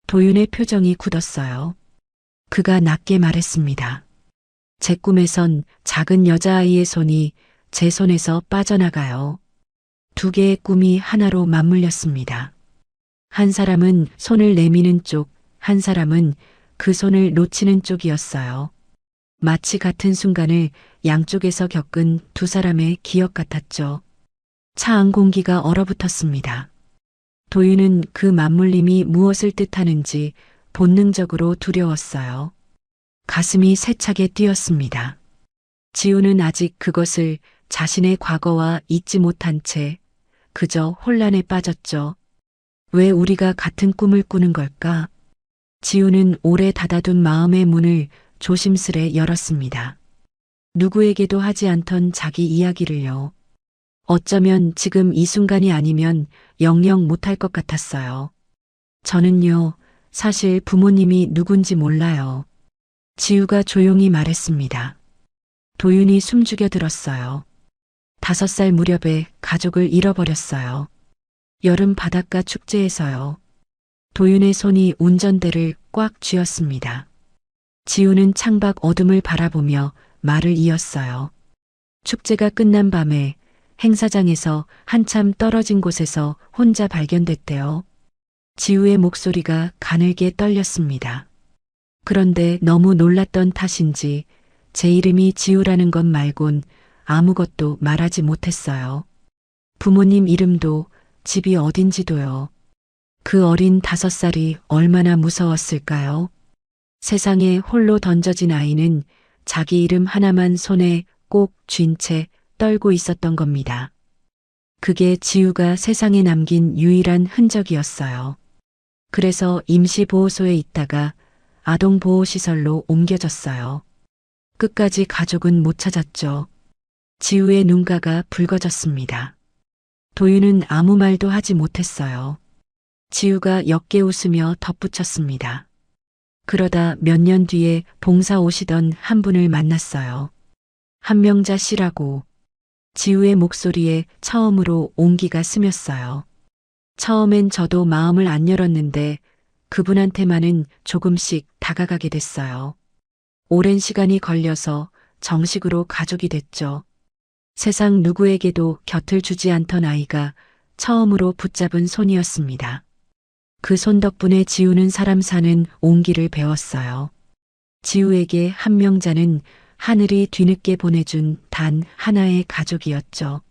Speaker 2: 도윤의 표정이 굳었어요. 그가 낮게 말했습니다. 제 꿈에선 작은 여자아이의 손이 제 손에서 빠져나가요. 두 개의 꿈이 하나로 맞물렸습니다. 한 사람은 손을 내미는 쪽, 한 사람은 그 손을 놓치는 쪽이었어요. 마치 같은 순간을 양쪽에서 겪은 두 사람의 기억 같았죠. 차 안 공기가 얼어붙었습니다. 도윤은 그 맞물림이 무엇을 뜻하는지 본능적으로 두려웠어요. 가슴이 세차게 뛰었습니다. 지우는 아직 그것을 자신의 과거와 잊지 못한 채 그저 혼란에 빠졌죠. 왜 우리가 같은 꿈을 꾸는 걸까? 지우는 오래 닫아둔 마음의 문을 조심스레 열었습니다. 누구에게도 하지 않던 자기 이야기를요. 어쩌면 지금 이 순간이 아니면 영영 못할 것 같았어요. 저는요, 사실 부모님이 누군지 몰라요. 지우가 조용히 말했습니다. 도윤이 숨죽여 들었어요. 5살 무렵에 가족을 잃어버렸어요. 여름 바닷가 축제에서요. 도윤의 손이 운전대를 꽉 쥐었습니다. 지우는 창밖 어둠을 바라보며 말을 이었어요. 축제가 끝난 밤에 행사장에서 한참 떨어진 곳에서 혼자 발견됐대요. 지우의 목소리가 가늘게 떨렸습니다. 그런데 너무 놀랐던 탓인지 제 이름이 지우라는 것 말곤 아무것도 말하지 못했어요. 부모님 이름도 집이 어딘지도요. 그 어린 5살이 얼마나 무서웠을까요? 세상에 홀로 던져진 아이는 자기 이름 하나만 손에 꼭 쥔 채 떨고 있었던 겁니다. 그게 지우가 세상에 남긴 유일한 흔적이었어요. 그래서 임시보호소에 있다가 아동보호시설로 옮겨졌어요. 끝까지 가족은 못 찾았죠. 지우의 눈가가 붉어졌습니다. 도윤은 아무 말도 하지 못했어요. 지우가 옅게 웃으며 덧붙였습니다. 그러다 몇 년 뒤에 봉사 오시던 한 분을 만났어요. 한명자 씨라고. 지우의 목소리에 처음으로 온기가 스쳤어요. 처음엔 저도 마음을 안 열었는데 그분한테만은 조금씩 다가가게 됐어요. 오랜 시간이 걸려서 정식으로 가족이 됐죠. 세상 누구에게도 곁을 주지 않던 아이가 처음으로 붙잡은 손이었습니다. 그 손 덕분에 지우는 사람 사는 온기를 배웠어요. 지우에게 한명자는 하늘이 뒤늦게 보내준 단 하나의 가족이었죠.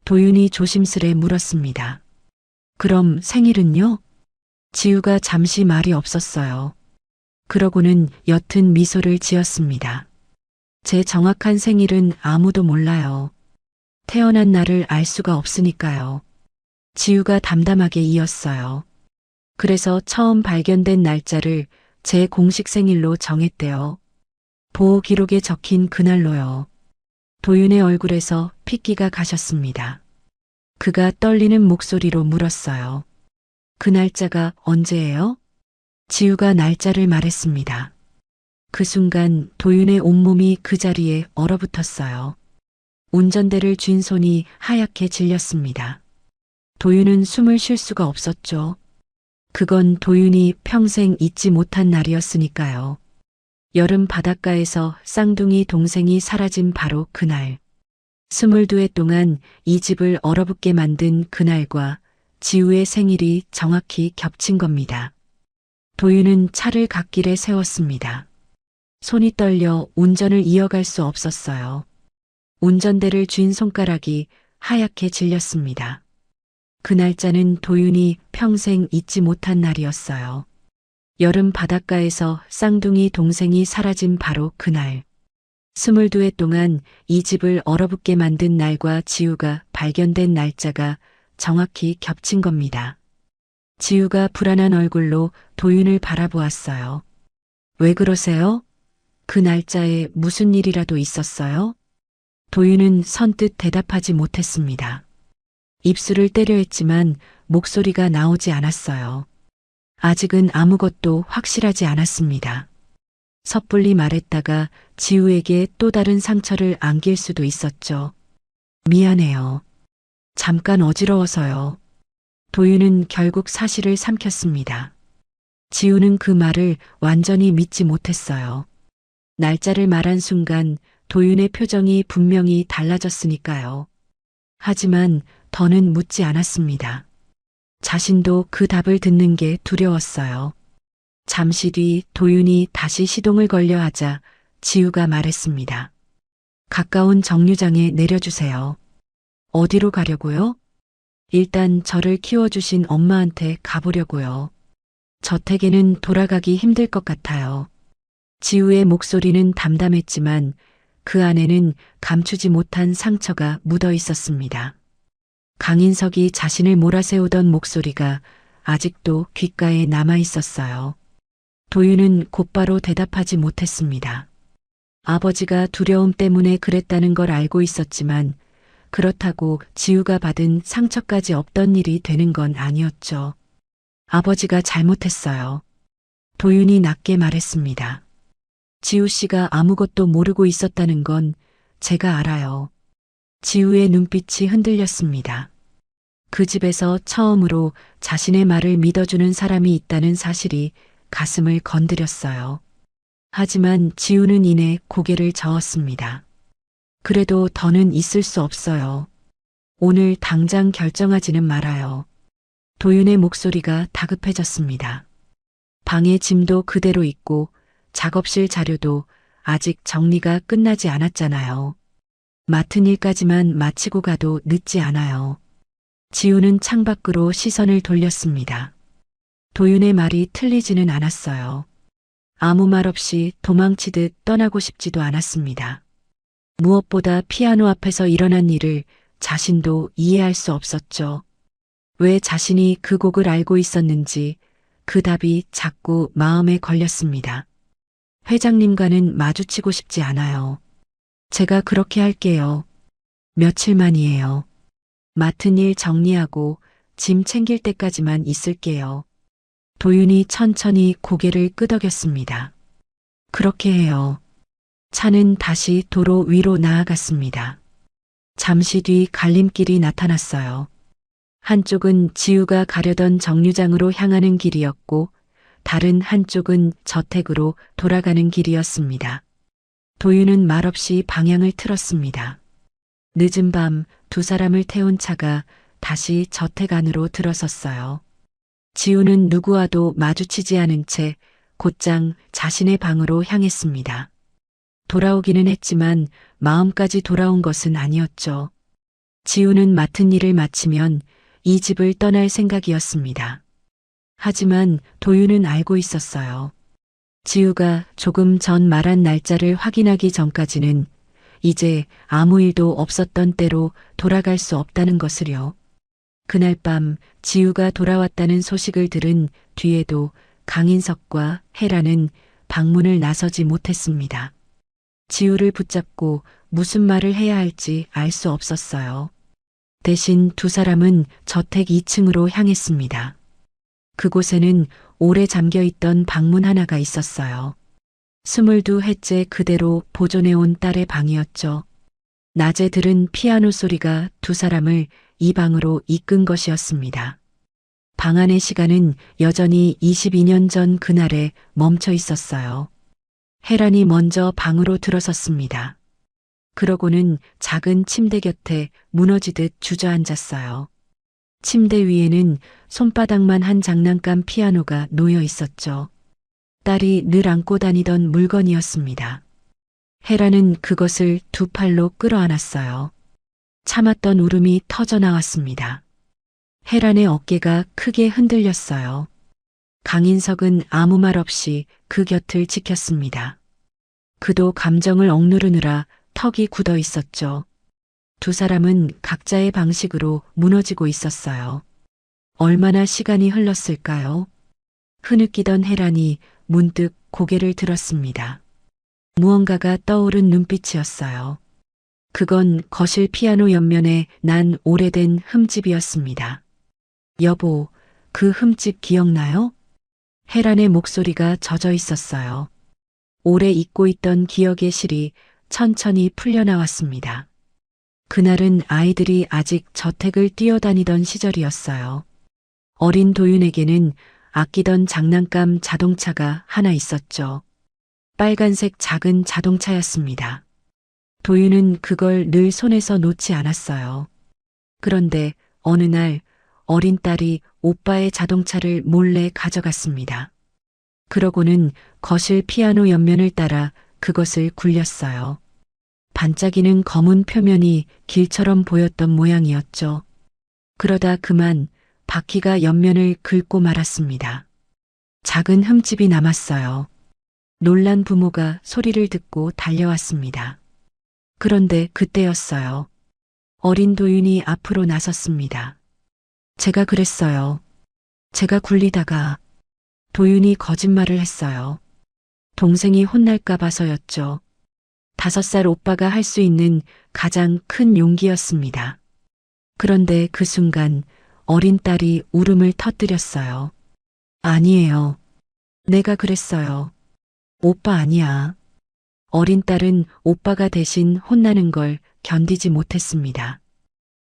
Speaker 2: 도윤이 조심스레 물었습니다. 그럼 생일은요? 지우가 잠시 말이 없었어요. 그러고는 옅은 미소를 지었습니다. 제 정확한 생일은 아무도 몰라요. 태어난 날을 알 수가 없으니까요. 지우가 담담하게 이었어요. 그래서 처음 발견된 날짜를 제 공식 생일로 정했대요. 보호 기록에 적힌 그날로요. 도윤의 얼굴에서 핏기가 가셨습니다. 그가 떨리는 목소리로 물었어요. 그 날짜가 언제예요? 지우가 날짜를 말했습니다. 그 순간 도윤의 온몸이 그 자리에 얼어붙었어요. 운전대를 쥔 손이 하얗게 질렸습니다. 도윤은 숨을 쉴 수가 없었죠. 그건 도윤이 평생 잊지 못한 날이었으니까요. 여름 바닷가에서 쌍둥이 동생이 사라진 바로 그날. 22해 동안 이 집을 얼어붙게 만든 그날과 지우의 생일이 정확히 겹친 겁니다. 도윤은 차를 갓길에 세웠습니다. 손이 떨려 운전을 이어갈 수 없었어요. 운전대를 쥔 손가락이 하얗게 질렸습니다. 그 날짜는 도윤이 평생 잊지 못한 날이었어요. 여름 바닷가에서 쌍둥이 동생이 사라진 바로 그날. 22해 동안 이 집을 얼어붙게 만든 날과 지우가 발견된 날짜가 정확히 겹친 겁니다. 지우가 불안한 얼굴로 도윤을 바라보았어요. 왜 그러세요? 그 날짜에 무슨 일이라도 있었어요? 도윤은 선뜻 대답하지 못했습니다. 입술을 때려 했지만 목소리가 나오지 않았어요. 아직은 아무것도 확실하지 않았습니다. 섣불리 말했다가 지우에게 또 다른 상처를 안길 수도 있었죠. 미안해요. 잠깐 어지러워서요. 도윤은 결국 사실을 삼켰습니다. 지우는 그 말을 완전히 믿지 못했어요. 날짜를 말한 순간 도윤의 표정이 분명히 달라졌으니까요. 하지만 더는 묻지 않았습니다. 자신도 그 답을 듣는 게 두려웠어요. 잠시 뒤 도윤이 다시 시동을 걸려 하자 지우가 말했습니다. 가까운 정류장에 내려주세요. 어디로 가려고요? 일단 저를 키워주신 엄마한테 가보려고요. 저택에는 돌아가기 힘들 것 같아요. 지우의 목소리는 담담했지만 그 안에는 감추지 못한 상처가 묻어 있었습니다. 강인석이 자신을 몰아세우던 목소리가 아직도 귓가에 남아 있었어요. 도윤은 곧바로 대답하지 못했습니다. 아버지가 두려움 때문에 그랬다는 걸 알고 있었지만 그렇다고 지우가 받은 상처까지 없던 일이 되는 건 아니었죠. 아버지가 잘못했어요. 도윤이 낮게 말했습니다. 지우 씨가 아무것도 모르고 있었다는 건 제가 알아요. 지우의 눈빛이 흔들렸습니다. 그 집에서 처음으로 자신의 말을 믿어주는 사람이 있다는 사실이 가슴을 건드렸어요. 하지만 지우는 이내 고개를 저었습니다. 그래도 더는 있을 수 없어요. 오늘 당장 결정하지는 말아요. 도윤의 목소리가 다급해졌습니다. 방에 짐도 그대로 있고 작업실 자료도 아직 정리가 끝나지 않았잖아요. 맡은 일까지만 마치고 가도 늦지 않아요. 지우는 창밖으로 시선을 돌렸습니다. 도윤의 말이 틀리지는 않았어요. 아무 말 없이 도망치듯 떠나고 싶지도 않았습니다. 무엇보다 피아노 앞에서 일어난 일을 자신도 이해할 수 없었죠. 왜 자신이 그 곡을 알고 있었는지 그 답이 자꾸 마음에 걸렸습니다. 회장님과는 마주치고 싶지 않아요. 제가 그렇게 할게요. 며칠만이에요. 맡은 일 정리하고 짐 챙길 때까지만 있을게요. 도윤이 천천히 고개를 끄덕였습니다. 그렇게 해요. 차는 다시 도로 위로 나아갔습니다. 잠시 뒤 갈림길이 나타났어요. 한쪽은 지우가 가려던 정류장으로 향하는 길이었고 다른 한쪽은 저택으로 돌아가는 길이었습니다. 도윤은 말없이 방향을 틀었습니다. 늦은 밤 두 사람을 태운 차가 다시 저택 안으로 들어섰어요. 지우는 누구와도 마주치지 않은 채 곧장 자신의 방으로 향했습니다. 돌아오기는 했지만 마음까지 돌아온 것은 아니었죠. 지우는 맡은 일을 마치면 이 집을 떠날 생각이었습니다. 하지만 도윤은 알고 있었어요. 지우가 조금 전 말한 날짜를 확인하기 전까지는 이제 아무 일도 없었던 때로 돌아갈 수 없다는 것을요. 그날 밤 지우가 돌아왔다는 소식을 들은 뒤에도 강인석과 혜라는 방문을 나서지 못했습니다. 지우를 붙잡고 무슨 말을 해야 할지 알 수 없었어요. 대신 두 사람은 저택 2층으로 향했습니다. 그곳에는 오래 잠겨있던 방문 하나가 있었어요. 22회째 그대로 보존해온 딸의 방이었죠. 낮에 들은 피아노 소리가 두 사람을 이 방으로 이끈 것이었습니다. 방 안의 시간은 여전히 22년 전 그날에 멈춰 있었어요. 혜란이 먼저 방으로 들어섰습니다. 그러고는 작은 침대 곁에 무너지듯 주저앉았어요. 침대 위에는 손바닥만 한 장난감 피아노가 놓여 있었죠. 딸이 늘 안고 다니던 물건이었습니다. 혜란은 그것을 두 팔로 끌어안았어요. 참았던 울음이 터져 나왔습니다. 혜란의 어깨가 크게 흔들렸어요. 강인석은 아무 말 없이 그 곁을 지켰습니다. 그도 감정을 억누르느라 턱이 굳어 있었죠. 두 사람은 각자의 방식으로 무너지고 있었어요. 얼마나 시간이 흘렀을까요? 흐느끼던 혜란이 문득 고개를 들었습니다. 무언가가 떠오른 눈빛이었어요. 그건 거실 피아노 옆면에 난 오래된 흠집이었습니다. 여보, 그 흠집 기억나요? 혜란의 목소리가 젖어 있었어요. 오래 잊고 있던 기억의 실이 천천히 풀려나왔습니다. 그날은 아이들이 아직 저택을 뛰어다니던 시절이었어요. 어린 도윤에게는 아끼던 장난감 자동차가 하나 있었죠. 빨간색 작은 자동차였습니다. 도윤은 그걸 늘 손에서 놓지 않았어요. 그런데 어느 날 어린 딸이 오빠의 자동차를 몰래 가져갔습니다. 그러고는 거실 피아노 옆면을 따라 그것을 굴렸어요. 반짝이는 검은 표면이 길처럼 보였던 모양이었죠. 그러다 그만 바퀴가 옆면을 긁고 말았습니다. 작은 흠집이 남았어요. 놀란 부모가 소리를 듣고 달려왔습니다. 그런데 그때였어요. 어린 도윤이 앞으로 나섰습니다. 제가 그랬어요. 제가 굴리다가 도윤이 거짓말을 했어요. 동생이 혼날까 봐서였죠. 5살 오빠가 할 수 있는 가장 큰 용기였습니다. 그런데 그 순간 어린 딸이 울음을 터뜨렸어요. 아니에요. 내가 그랬어요. 오빠 아니야. 어린 딸은 오빠가 대신 혼나는 걸 견디지 못했습니다.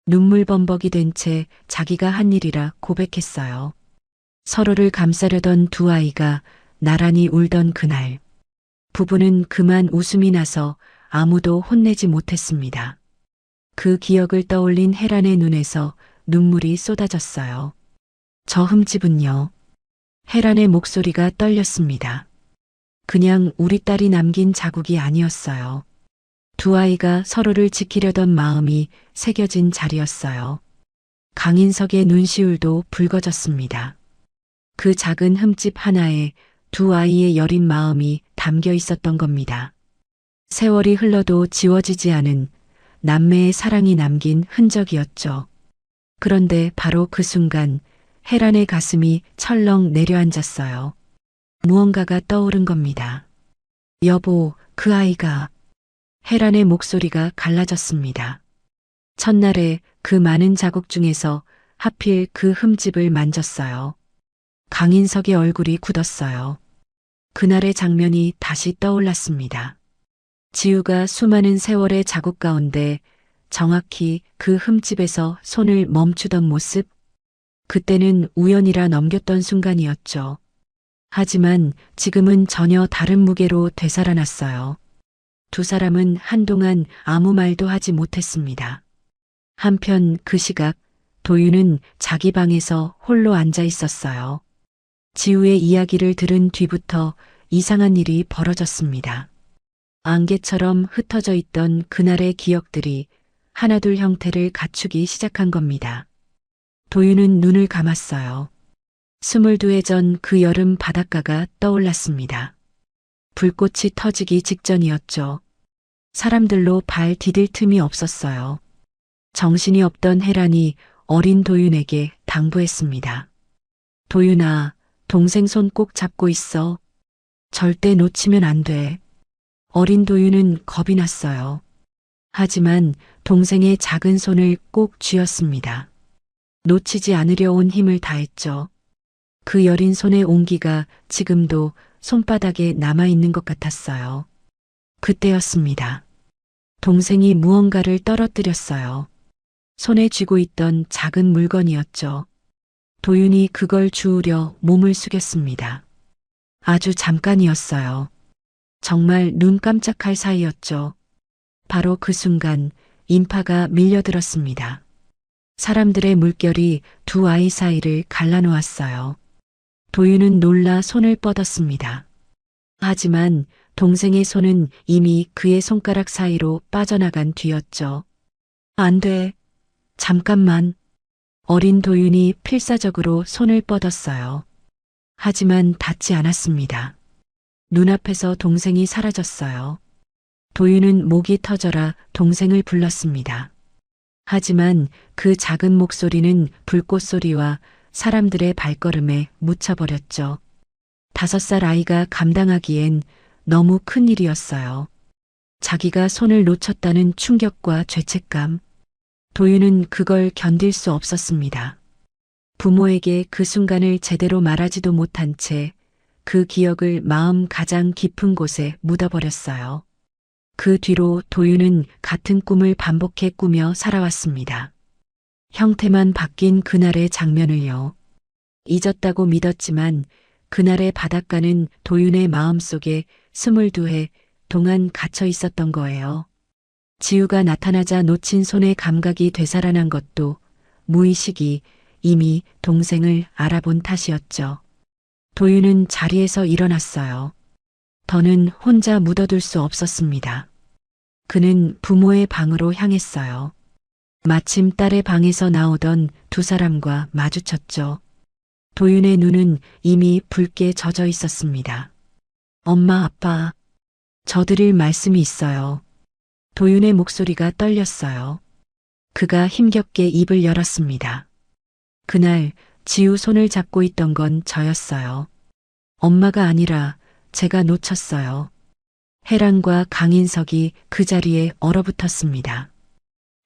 Speaker 2: 눈물 범벅이 된 채 자기가 한 일이라 고백했어요. 서로를 감싸려던 두 아이가 나란히 울던 그날, 부부는 그만 웃음이 나서 아무도 혼내지 못했습니다. 그 기억을 떠올린 혜란의 눈에서 눈물이 쏟아졌어요. 저 흠집은요. 혜란의 목소리가 떨렸습니다. 그냥 우리 딸이 남긴 자국이 아니었어요. 두 아이가 서로를 지키려던 마음이 새겨진 자리였어요. 강인석의 눈시울도 붉어졌습니다. 그 작은 흠집 하나에 두 아이의 여린 마음이 담겨 있었던 겁니다. 세월이 흘러도 지워지지 않은 남매의 사랑이 남긴 흔적이었죠. 그런데 바로 그 순간 혜란의 가슴이 철렁 내려앉았어요. 무언가가 떠오른 겁니다. 여보, 그 아이가... 혜란의 목소리가 갈라졌습니다. 첫날에 그 많은 자국 중에서 하필 그 흠집을 만졌어요. 강인석의 얼굴이 굳었어요. 그날의 장면이 다시 떠올랐습니다. 지우가 수많은 세월의 자국 가운데 정확히 그 흠집에서 손을 멈추던 모습, 그때는 우연이라 넘겼던 순간이었죠. 하지만 지금은 전혀 다른 무게로 되살아났어요. 두 사람은 한동안 아무 말도 하지 못했습니다. 한편 그 시각 도윤은 자기 방에서 홀로 앉아 있었어요. 지우의 이야기를 들은 뒤부터 이상한 일이 벌어졌습니다. 안개처럼 흩어져 있던 그날의 기억들이 하나둘 형태를 갖추기 시작한 겁니다. 도윤은 눈을 감았어요. 22해 전 그 여름 바닷가가 떠올랐습니다. 불꽃이 터지기 직전이었죠. 사람들로 발 디딜 틈이 없었어요. 정신이 없던 혜란이 어린 도윤에게 당부했습니다. 도윤아, 동생 손 꼭 잡고 있어. 절대 놓치면 안 돼. 어린 도윤은 겁이 났어요. 하지만 동생의 작은 손을 꼭 쥐었습니다. 놓치지 않으려 온 힘을 다했죠. 그 여린 손의 온기가 지금도 손바닥에 남아있는 것 같았어요. 그때였습니다. 동생이 무언가를 떨어뜨렸어요. 손에 쥐고 있던 작은 물건이었죠. 도윤이 그걸 주우려 몸을 숙였습니다. 아주 잠깐이었어요. 정말 눈 깜짝할 사이였죠. 바로 그 순간 인파가 밀려들었습니다. 사람들의 물결이 두 아이 사이를 갈라놓았어요. 도윤은 놀라 손을 뻗었습니다. 하지만 동생의 손은 이미 그의 손가락 사이로 빠져나간 뒤였죠. 안 돼. 잠깐만. 어린 도윤이 필사적으로 손을 뻗었어요. 하지만 닿지 않았습니다. 눈앞에서 동생이 사라졌어요. 도윤은 목이 터져라 동생을 불렀습니다. 하지만 그 작은 목소리는 불꽃 소리와 사람들의 발걸음에 묻혀버렸죠. 5살 아이가 감당하기엔 너무 큰 일이었어요. 자기가 손을 놓쳤다는 충격과 죄책감. 도윤은 그걸 견딜 수 없었습니다. 부모에게 그 순간을 제대로 말하지도 못한 채 그 기억을 마음 가장 깊은 곳에 묻어버렸어요. 그 뒤로 도윤은 같은 꿈을 반복해 꾸며 살아왔습니다. 형태만 바뀐 그날의 장면을요. 잊었다고 믿었지만 그날의 바닷가는 도윤의 마음속에 22해 동안 갇혀 있었던 거예요. 지우가 나타나자 놓친 손의 감각이 되살아난 것도 무의식이 이미 동생을 알아본 탓이었죠. 도윤은 자리에서 일어났어요. 더는 혼자 묻어둘 수 없었습니다. 그는 부모의 방으로 향했어요. 마침 딸의 방에서 나오던 두 사람과 마주쳤죠. 도윤의 눈은 이미 붉게 젖어 있었습니다. 엄마, 아빠, 저드릴 말씀이 있어요. 도윤의 목소리가 떨렸어요. 그가 힘겹게 입을 열었습니다. 그날 지우 손을 잡고 있던 건 저였어요. 엄마가 아니라 제가 놓쳤어요. 혜란과 강인석이 그 자리에 얼어붙었습니다.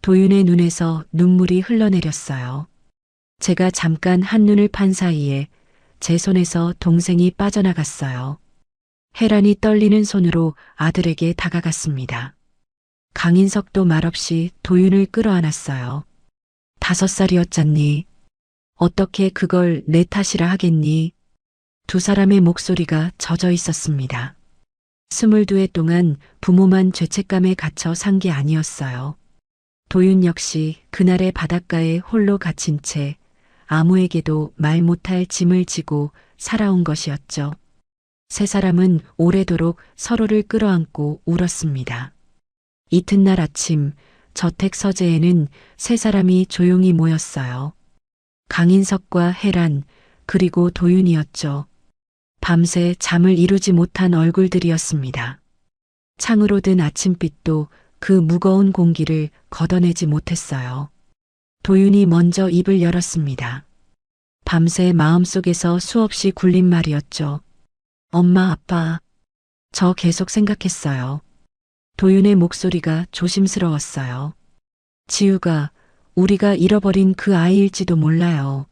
Speaker 2: 도윤의 눈에서 눈물이 흘러내렸어요. 제가 잠깐 한눈을 판 사이에 제 손에서 동생이 빠져나갔어요. 혜란이 떨리는 손으로 아들에게 다가갔습니다. 강인석도 말없이 도윤을 끌어안았어요. 5살이었잖니. 어떻게 그걸 내 탓이라 하겠니? 두 사람의 목소리가 젖어 있었습니다. 22해 동안 부모만 죄책감에 갇혀 산 게 아니었어요. 도윤 역시 그날의 바닷가에 홀로 갇힌 채 아무에게도 말 못할 짐을 지고 살아온 것이었죠. 세 사람은 오래도록 서로를 끌어안고 울었습니다. 이튿날 아침 저택 서재에는 세 사람이 조용히 모였어요. 강인석과 혜란, 그리고 도윤이었죠. 밤새 잠을 이루지 못한 얼굴들이었습니다. 창으로 든 아침빛도 그 무거운 공기를 걷어내지 못했어요. 도윤이 먼저 입을 열었습니다. 밤새 마음속에서 수없이 굴린 말이었죠. 엄마, 아빠. 저 계속 생각했어요. 도윤의 목소리가 조심스러웠어요. 지우가 우리가 잃어버린 그 아이일지도 몰라요.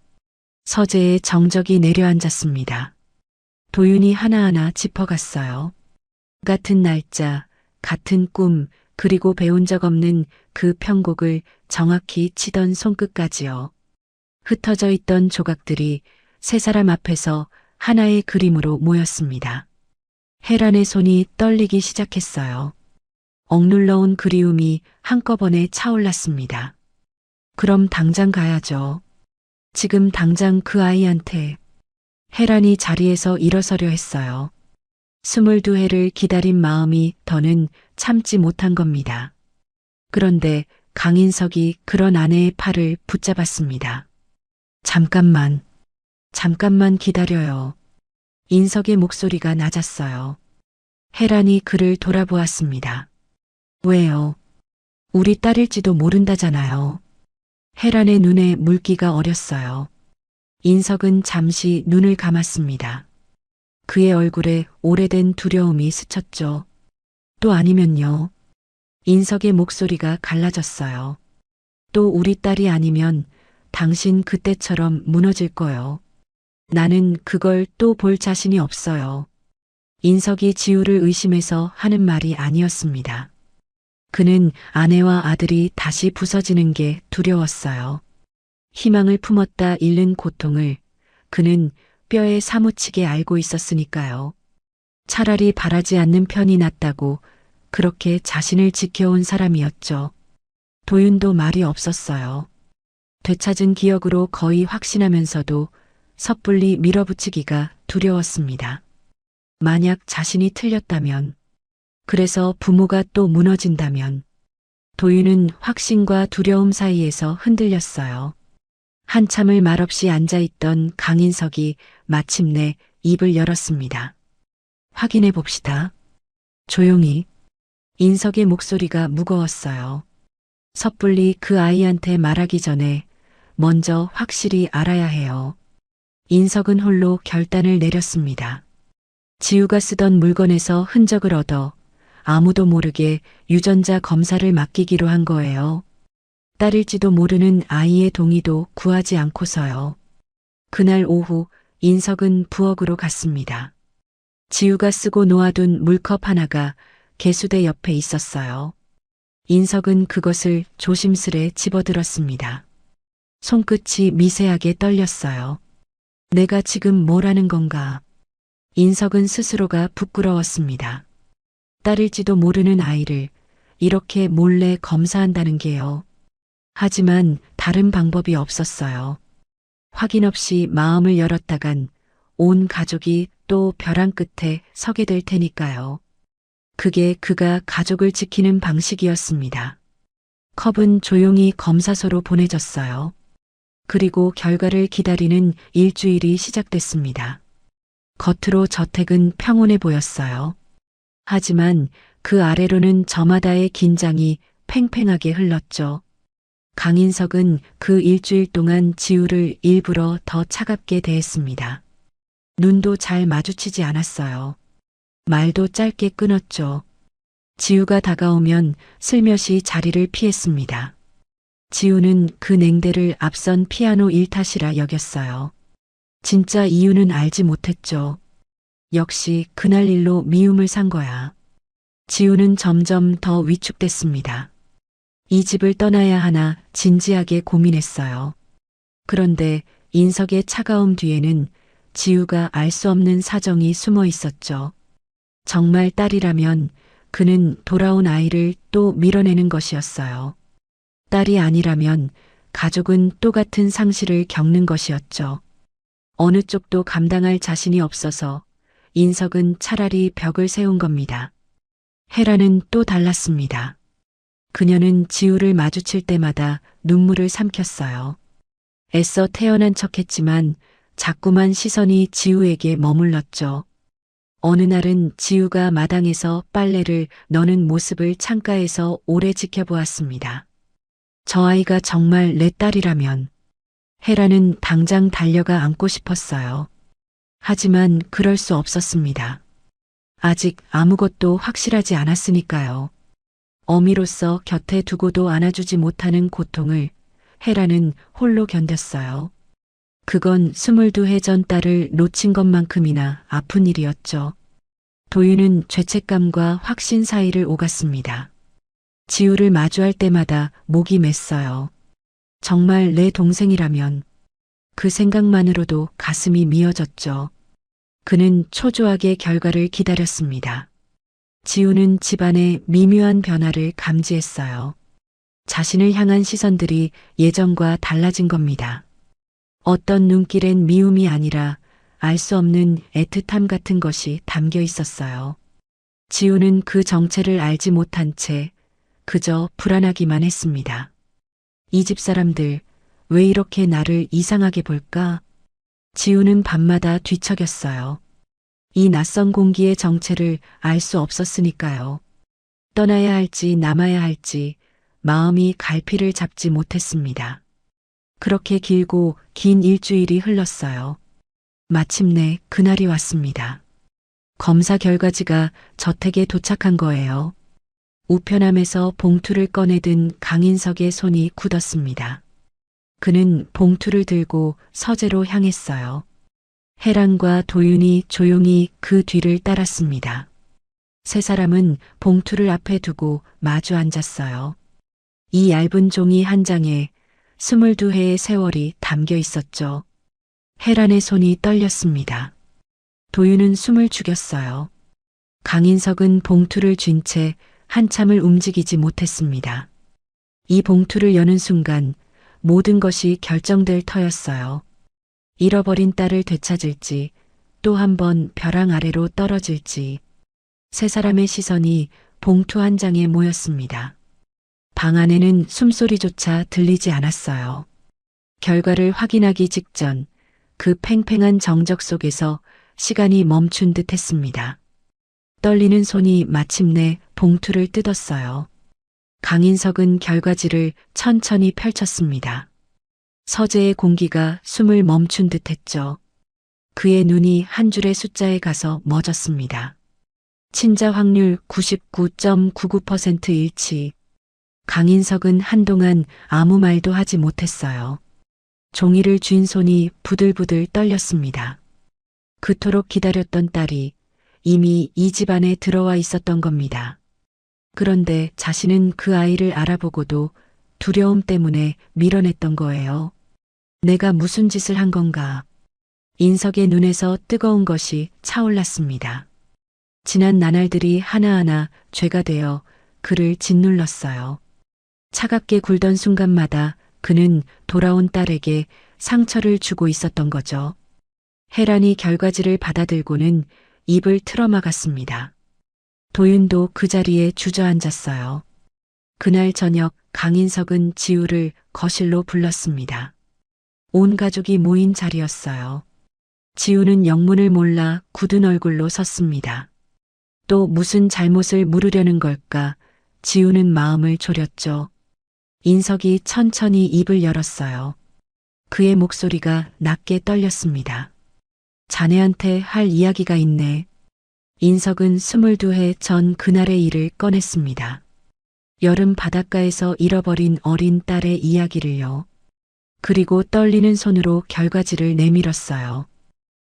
Speaker 2: 서재에 정적이 내려앉았습니다. 도윤이 하나하나 짚어갔어요. 같은 날짜, 같은 꿈, 그리고 배운 적 없는 그 편곡을 정확히 치던 손끝까지요. 흩어져 있던 조각들이 세 사람 앞에서 하나의 그림으로 모였습니다. 혜란의 손이 떨리기 시작했어요. 억눌러온 그리움이 한꺼번에 차올랐습니다. 그럼 당장 가야죠. 지금 당장 그 아이한테. 혜란이 자리에서 일어서려 했어요. 22해를 기다린 마음이 더는 참지 못한 겁니다. 그런데 강인석이 그런 아내의 팔을 붙잡았습니다. 잠깐만 기다려요. 인석의 목소리가 낮았어요. 혜란이 그를 돌아보았습니다. 왜요? 우리 딸일지도 모른다잖아요. 혜란의 눈에 물기가 어렸어요. 인석은 잠시 눈을 감았습니다. 그의 얼굴에 오래된 두려움이 스쳤죠. 또 아니면요. 인석의 목소리가 갈라졌어요. 또 우리 딸이 아니면 당신 그때처럼 무너질 거요. 나는 그걸 또 볼 자신이 없어요. 인석이 지우를 의심해서 하는 말이 아니었습니다. 그는 아내와 아들이 다시 부서지는 게 두려웠어요. 희망을 품었다 잃는 고통을 그는 뼈에 사무치게 알고 있었으니까요. 차라리 바라지 않는 편이 낫다고 그렇게 자신을 지켜온 사람이었죠. 도윤도 말이 없었어요. 되찾은 기억으로 거의 확신하면서도 섣불리 밀어붙이기가 두려웠습니다. 만약 자신이 틀렸다면, 그래서 부모가 또 무너진다면, 도윤은 확신과 두려움 사이에서 흔들렸어요. 한참을 말없이 앉아있던 강인석이 마침내 입을 열었습니다. 확인해 봅시다. 조용히. 인석의 목소리가 무거웠어요. 섣불리 그 아이한테 말하기 전에 먼저 확실히 알아야 해요. 인석은 홀로 결단을 내렸습니다. 지우가 쓰던 물건에서 흔적을 얻어 아무도 모르게 유전자 검사를 맡기기로 한 거예요. 딸일지도 모르는 아이의 동의도 구하지 않고서요. 그날 오후 인석은 부엌으로 갔습니다. 지우가 쓰고 놓아둔 물컵 하나가 개수대 옆에 있었어요. 인석은 그것을 조심스레 집어들었습니다. 손끝이 미세하게 떨렸어요. 내가 지금 뭘 하는 건가? 인석은 스스로가 부끄러웠습니다. 딸일지도 모르는 아이를 이렇게 몰래 검사한다는 게요. 하지만 다른 방법이 없었어요. 확인 없이 마음을 열었다간 온 가족이 또 벼랑 끝에 서게 될 테니까요. 그게 그가 가족을 지키는 방식이었습니다. 컵은 조용히 검사소로 보내졌어요. 그리고 결과를 기다리는 일주일이 시작됐습니다. 겉으로 저택은 평온해 보였어요. 하지만 그 아래로는 저마다의 긴장이 팽팽하게 흘렀죠. 강인석은 그 일주일 동안 지우를 일부러 더 차갑게 대했습니다. 눈도 잘 마주치지 않았어요. 말도 짧게 끊었죠. 지우가 다가오면 슬며시 자리를 피했습니다. 지우는 그 냉대를 앞선 피아노 일탓이라 여겼어요. 진짜 이유는 알지 못했죠. 역시 그날 일로 미움을 산 거야. 지우는 점점 더 위축됐습니다. 이 집을 떠나야 하나 진지하게 고민했어요. 그런데 인석의 차가움 뒤에는 지우가 알 수 없는 사정이 숨어 있었죠. 정말 딸이라면 그는 돌아온 아이를 또 밀어내는 것이었어요. 딸이 아니라면 가족은 똑같은 상실을 겪는 것이었죠. 어느 쪽도 감당할 자신이 없어서 인석은 차라리 벽을 세운 겁니다. 혜란은 또 달랐습니다. 그녀는 지우를 마주칠 때마다 눈물을 삼켰어요. 애써 태어난 척했지만 자꾸만 시선이 지우에게 머물렀죠. 어느 날은 지우가 마당에서 빨래를 넣는 모습을 창가에서 오래 지켜보았습니다. 저 아이가 정말 내 딸이라면 헤라는 당장 달려가 안고 싶었어요. 하지만 그럴 수 없었습니다. 아직 아무것도 확실하지 않았으니까요. 어미로서 곁에 두고도 안아주지 못하는 고통을 헤라는 홀로 견뎠어요. 그건 22해 전 딸을 놓친 것만큼이나 아픈 일이었죠. 도윤은 죄책감과 확신 사이를 오갔습니다. 지우를 마주할 때마다 목이 맸어요. 정말 내 동생이라면 그 생각만으로도 가슴이 미어졌죠. 그는 초조하게 결과를 기다렸습니다. 지우는 집안의 미묘한 변화를 감지했어요. 자신을 향한 시선들이 예전과 달라진 겁니다. 어떤 눈길엔 미움이 아니라 알 수 없는 애틋함 같은 것이 담겨 있었어요. 지우는 그 정체를 알지 못한 채 그저 불안하기만 했습니다. 이 집 사람들 왜 이렇게 나를 이상하게 볼까? 지우는 밤마다 뒤척였어요. 이 낯선 공기의 정체를 알 수 없었으니까요. 떠나야 할지 남아야 할지 마음이 갈피를 잡지 못했습니다. 그렇게 길고 긴 일주일이 흘렀어요. 마침내 그날이 왔습니다. 검사 결과지가 저택에 도착한 거예요. 우편함에서 봉투를 꺼내든 강인석의 손이 굳었습니다. 그는 봉투를 들고 서재로 향했어요. 해란과 도윤이 조용히 그 뒤를 따랐습니다. 세 사람은 봉투를 앞에 두고 마주 앉았어요. 이 얇은 종이 한 장에 22해의 세월이 담겨 있었죠. 해란의 손이 떨렸습니다. 도윤은 숨을 죽였어요. 강인석은 봉투를 쥔 채 한참을 움직이지 못했습니다. 이 봉투를 여는 순간 모든 것이 결정될 터였어요. 잃어버린 딸을 되찾을지 또 한 번 벼랑 아래로 떨어질지 세 사람의 시선이 봉투 한 장에 모였습니다. 방 안에는 숨소리조차 들리지 않았어요. 결과를 확인하기 직전 그 팽팽한 정적 속에서 시간이 멈춘 듯 했습니다. 떨리는 손이 마침내 봉투를 뜯었어요. 강인석은 결과지를 천천히 펼쳤습니다. 서재의 공기가 숨을 멈춘 듯 했죠. 그의 눈이 한 줄의 숫자에 가서 멎었습니다. 친자 확률 99.99% 일치. 강인석은 한동안 아무 말도 하지 못했어요. 종이를 쥔 손이 부들부들 떨렸습니다. 그토록 기다렸던 딸이 이미 이 집안에 들어와 있었던 겁니다. 그런데 자신은 그 아이를 알아보고도 두려움 때문에 밀어냈던 거예요. 내가 무슨 짓을 한 건가? 인석의 눈에서 뜨거운 것이 차올랐습니다. 지난 나날들이 하나하나 죄가 되어 그를 짓눌렀어요. 차갑게 굴던 순간마다 그는 돌아온 딸에게 상처를 주고 있었던 거죠. 해란이 결과지를 받아들고는 입을 틀어막았습니다. 도윤도 그 자리에 주저앉았어요. 그날 저녁 강인석은 지우를 거실로 불렀습니다. 온 가족이 모인 자리였어요. 지우는 영문을 몰라 굳은 얼굴로 섰습니다. 또 무슨 잘못을 물으려는 걸까? 지우는 마음을 졸였죠. 인석이 천천히 입을 열었어요. 그의 목소리가 낮게 떨렸습니다. 자네한테 할 이야기가 있네. 인석은 22해 전 그날의 일을 꺼냈습니다. 여름 바닷가에서 잃어버린 어린 딸의 이야기를요. 그리고 떨리는 손으로 결과지를 내밀었어요.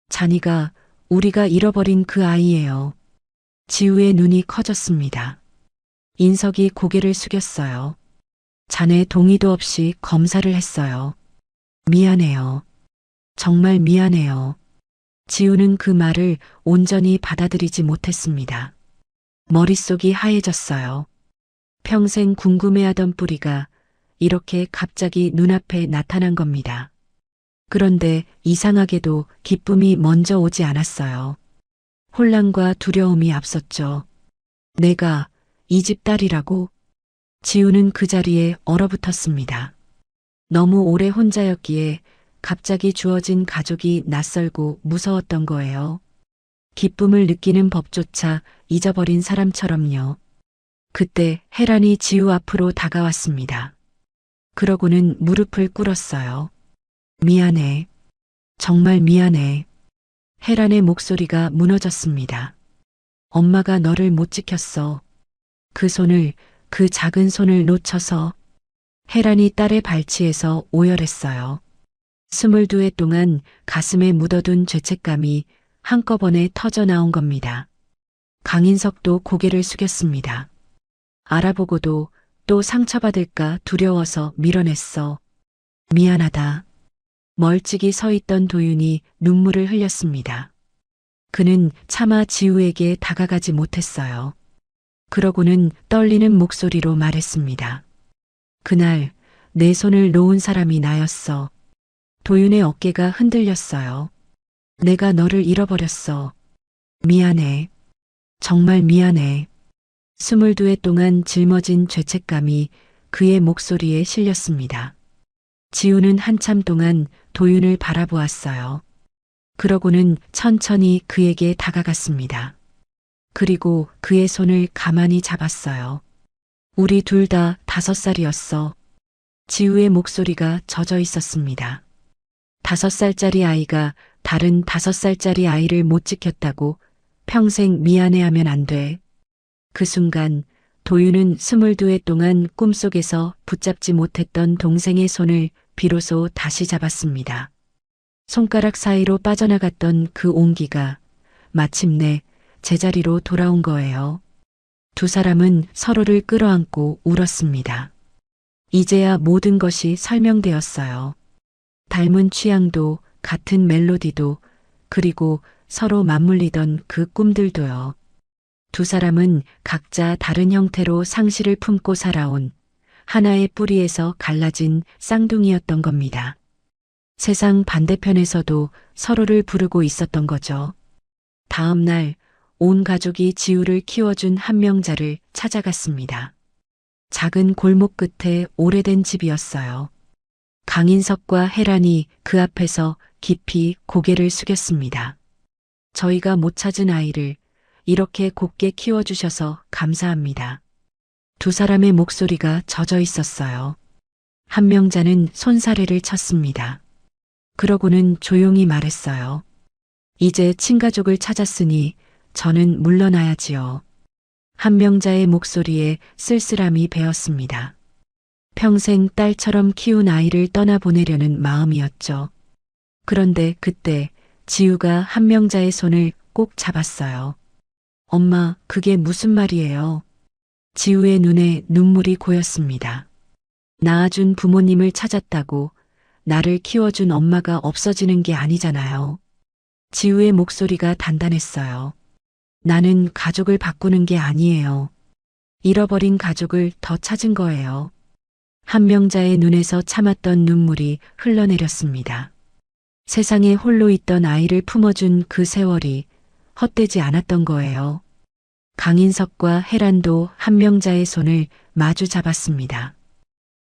Speaker 2: 자니가 우리가 잃어버린 그 아이예요. 지우의 눈이 커졌습니다. 인석이 고개를 숙였어요. 자네 동의도 없이 검사를 했어요. 미안해요. 정말 미안해요. 지우는 그 말을 온전히 받아들이지 못했습니다. 머릿속이 하얘졌어요. 평생 궁금해하던 뿌리가 이렇게 갑자기 눈앞에 나타난 겁니다. 그런데 이상하게도 기쁨이 먼저 오지 않았어요. 혼란과 두려움이 앞섰죠. 내가 이 집 딸이라고? 지우는 그 자리에 얼어붙었습니다. 너무 오래 혼자였기에 갑자기 주어진 가족이 낯설고 무서웠던 거예요. 기쁨을 느끼는 법조차 잊어버린 사람처럼요. 그때 혜란이 지우 앞으로 다가왔습니다. 그러고는 무릎을 꿇었어요. 미안해. 정말 미안해. 혜란의 목소리가 무너졌습니다. 엄마가 너를 못 지켰어. 그 작은 손을 놓쳐서. 혜란이 딸의 발치에서 오열했어요. 22해 동안 가슴에 묻어둔 죄책감이 한꺼번에 터져 나온 겁니다. 강인석도 고개를 숙였습니다. 알아보고도 또 상처받을까 두려워서 밀어냈어. 미안하다. 멀찍이 서 있던 도윤이 눈물을 흘렸습니다. 그는 차마 지우에게 다가가지 못했어요. 그러고는 떨리는 목소리로 말했습니다. 그날 내 손을 놓은 사람이 나였어. 도윤의 어깨가 흔들렸어요. 내가 너를 잃어버렸어. 미안해. 정말 미안해. 22해 동안 짊어진 죄책감이 그의 목소리에 실렸습니다. 지우는 한참 동안 도윤을 바라보았어요. 그러고는 천천히 그에게 다가갔습니다. 그리고 그의 손을 가만히 잡았어요. 우리 둘 다 5살이었어. 지우의 목소리가 젖어 있었습니다. 5살짜리 아이가 다른 5살짜리 아이를 못 지켰다고 평생 미안해하면 안 돼. 그 순간 도윤은 22해 동안 꿈속에서 붙잡지 못했던 동생의 손을 비로소 다시 잡았습니다. 손가락 사이로 빠져나갔던 그 온기가 마침내 제자리로 돌아온 거예요. 두 사람은 서로를 끌어안고 울었습니다. 이제야 모든 것이 설명되었어요. 닮은 취향도 같은 멜로디도 그리고 서로 맞물리던 그 꿈들도요. 두 사람은 각자 다른 형태로 상실을 품고 살아온 하나의 뿌리에서 갈라진 쌍둥이였던 겁니다. 세상 반대편에서도 서로를 부르고 있었던 거죠. 다음 날 온 가족이 지우를 키워준 한명자를 찾아갔습니다. 작은 골목 끝에 오래된 집이었어요. 강인석과 혜란이 그 앞에서 깊이 고개를 숙였습니다. 저희가 못 찾은 아이를 이렇게 곱게 키워주셔서 감사합니다. 두 사람의 목소리가 젖어 있었어요. 한명자는 손사래를 쳤습니다. 그러고는 조용히 말했어요. 이제 친가족을 찾았으니 저는 물러나야지요. 한명자의 목소리에 쓸쓸함이 배었습니다. 평생 딸처럼 키운 아이를 떠나보내려는 마음이었죠. 그런데 그때 지우가 한명자의 손을 꼭 잡았어요. 엄마, 그게 무슨 말이에요? 지우의 눈에 눈물이 고였습니다. 낳아준 부모님을 찾았다고 나를 키워준 엄마가 없어지는 게 아니잖아요. 지우의 목소리가 단단했어요. 나는 가족을 바꾸는 게 아니에요. 잃어버린 가족을 더 찾은 거예요. 한명자의 눈에서 참았던 눈물이 흘러내렸습니다. 세상에 홀로 있던 아이를 품어준 그 세월이 헛되지 않았던 거예요. 강인석과 혜란도 한명자의 손을 마주 잡았습니다.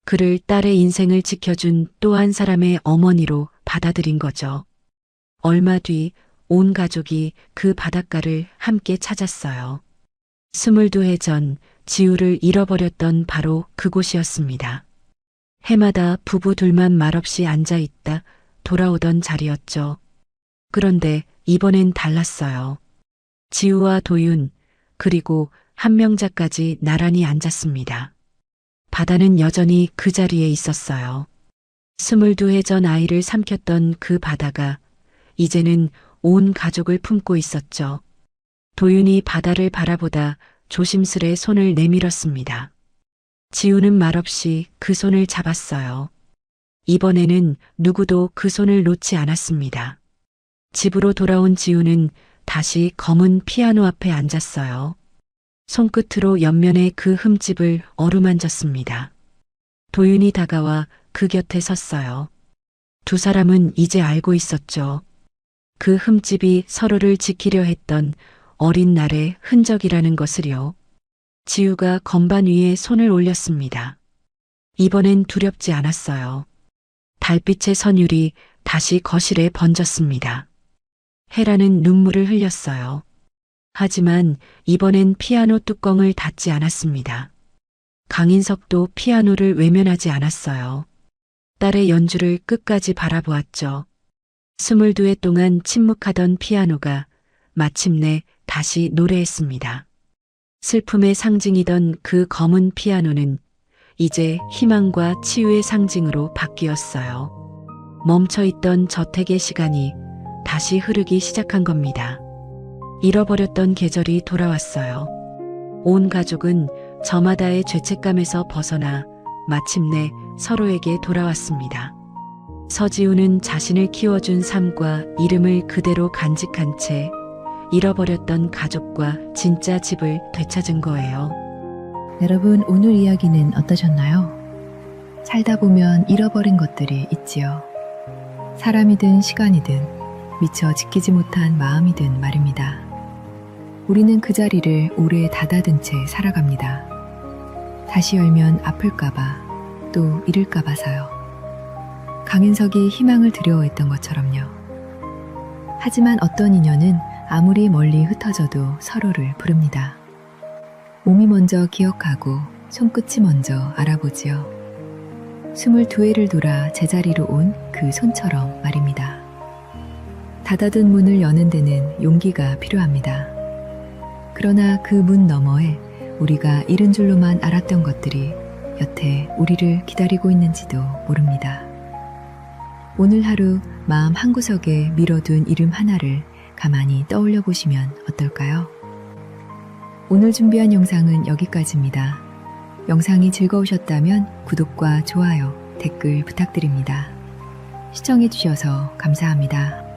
Speaker 2: 그를 딸의 인생을 지켜준 또 한 사람의 어머니로 받아들인 거죠. 얼마 뒤 온 가족이 그 바닷가를 함께 찾았어요. 22해 전 지우를 잃어버렸던 바로 그곳이었습니다. 해마다 부부 둘만 말없이 앉아있다 돌아오던 자리였죠. 그런데 이번엔 달랐어요. 지우와 도윤 그리고 한명자까지 나란히 앉았습니다. 바다는 여전히 그 자리에 있었어요. 22해 전 아이를 삼켰던 그 바다가 이제는 온 가족을 품고 있었죠. 도윤이 바다를 바라보다 조심스레 손을 내밀었습니다. 지우는 말없이 그 손을 잡았어요. 이번에는 누구도 그 손을 놓지 않았습니다. 집으로 돌아온 지우는 다시 검은 피아노 앞에 앉았어요. 손끝으로 옆면의 그 흠집을 어루만졌습니다. 도윤이 다가와 그 곁에 섰어요. 두 사람은 이제 알고 있었죠. 그 흠집이 서로를 지키려 했던 어린 날의 흔적이라는 것을요. 지우가 건반 위에 손을 올렸습니다. 이번엔 두렵지 않았어요. 달빛의 선율이 다시 거실에 번졌습니다. 헤라는 눈물을 흘렸어요. 하지만 이번엔 피아노 뚜껑을 닫지 않았습니다. 강인석도 피아노를 외면하지 않았어요. 딸의 연주를 끝까지 바라보았죠. 22회 동안 침묵하던 피아노가 마침내 다시 노래했습니다. 슬픔의 상징이던 그 검은 피아노는 이제 희망과 치유의 상징으로 바뀌었어요. 멈춰있던 저택의 시간이 다시 흐르기 시작한 겁니다. 잃어버렸던 계절이 돌아왔어요. 온 가족은 저마다의 죄책감에서 벗어나 마침내 서로에게 돌아왔습니다. 서지우는 자신을 키워준 삶과 이름을 그대로 간직한 채 잃어버렸던 가족과 진짜 집을 되찾은 거예요.
Speaker 4: 여러분, 오늘 이야기는 어떠셨나요? 살다 보면 잃어버린 것들이 있지요. 사람이든 시간이든 미처 지키지 못한 마음이든 말입니다. 우리는 그 자리를 오래 닫아둔 채 살아갑니다. 다시 열면 아플까봐, 또 잃을까봐서요. 강인석이 희망을 두려워했던 것처럼요. 하지만 어떤 인연은 아무리 멀리 흩어져도 서로를 부릅니다. 몸이 먼저 기억하고 손끝이 먼저 알아보지요. 22회를 돌아 제자리로 온 그 손처럼 말입니다. 닫아둔 문을 여는 데는 용기가 필요합니다. 그러나 그 문 너머에 우리가 잃은 줄로만 알았던 것들이 여태 우리를 기다리고 있는지도 모릅니다. 오늘 하루 마음 한구석에 밀어둔 이름 하나를 가만히 떠올려 보시면 어떨까요? 오늘 준비한 영상은 여기까지입니다. 영상이 즐거우셨다면 구독과 좋아요, 댓글 부탁드립니다. 시청해 주셔서 감사합니다.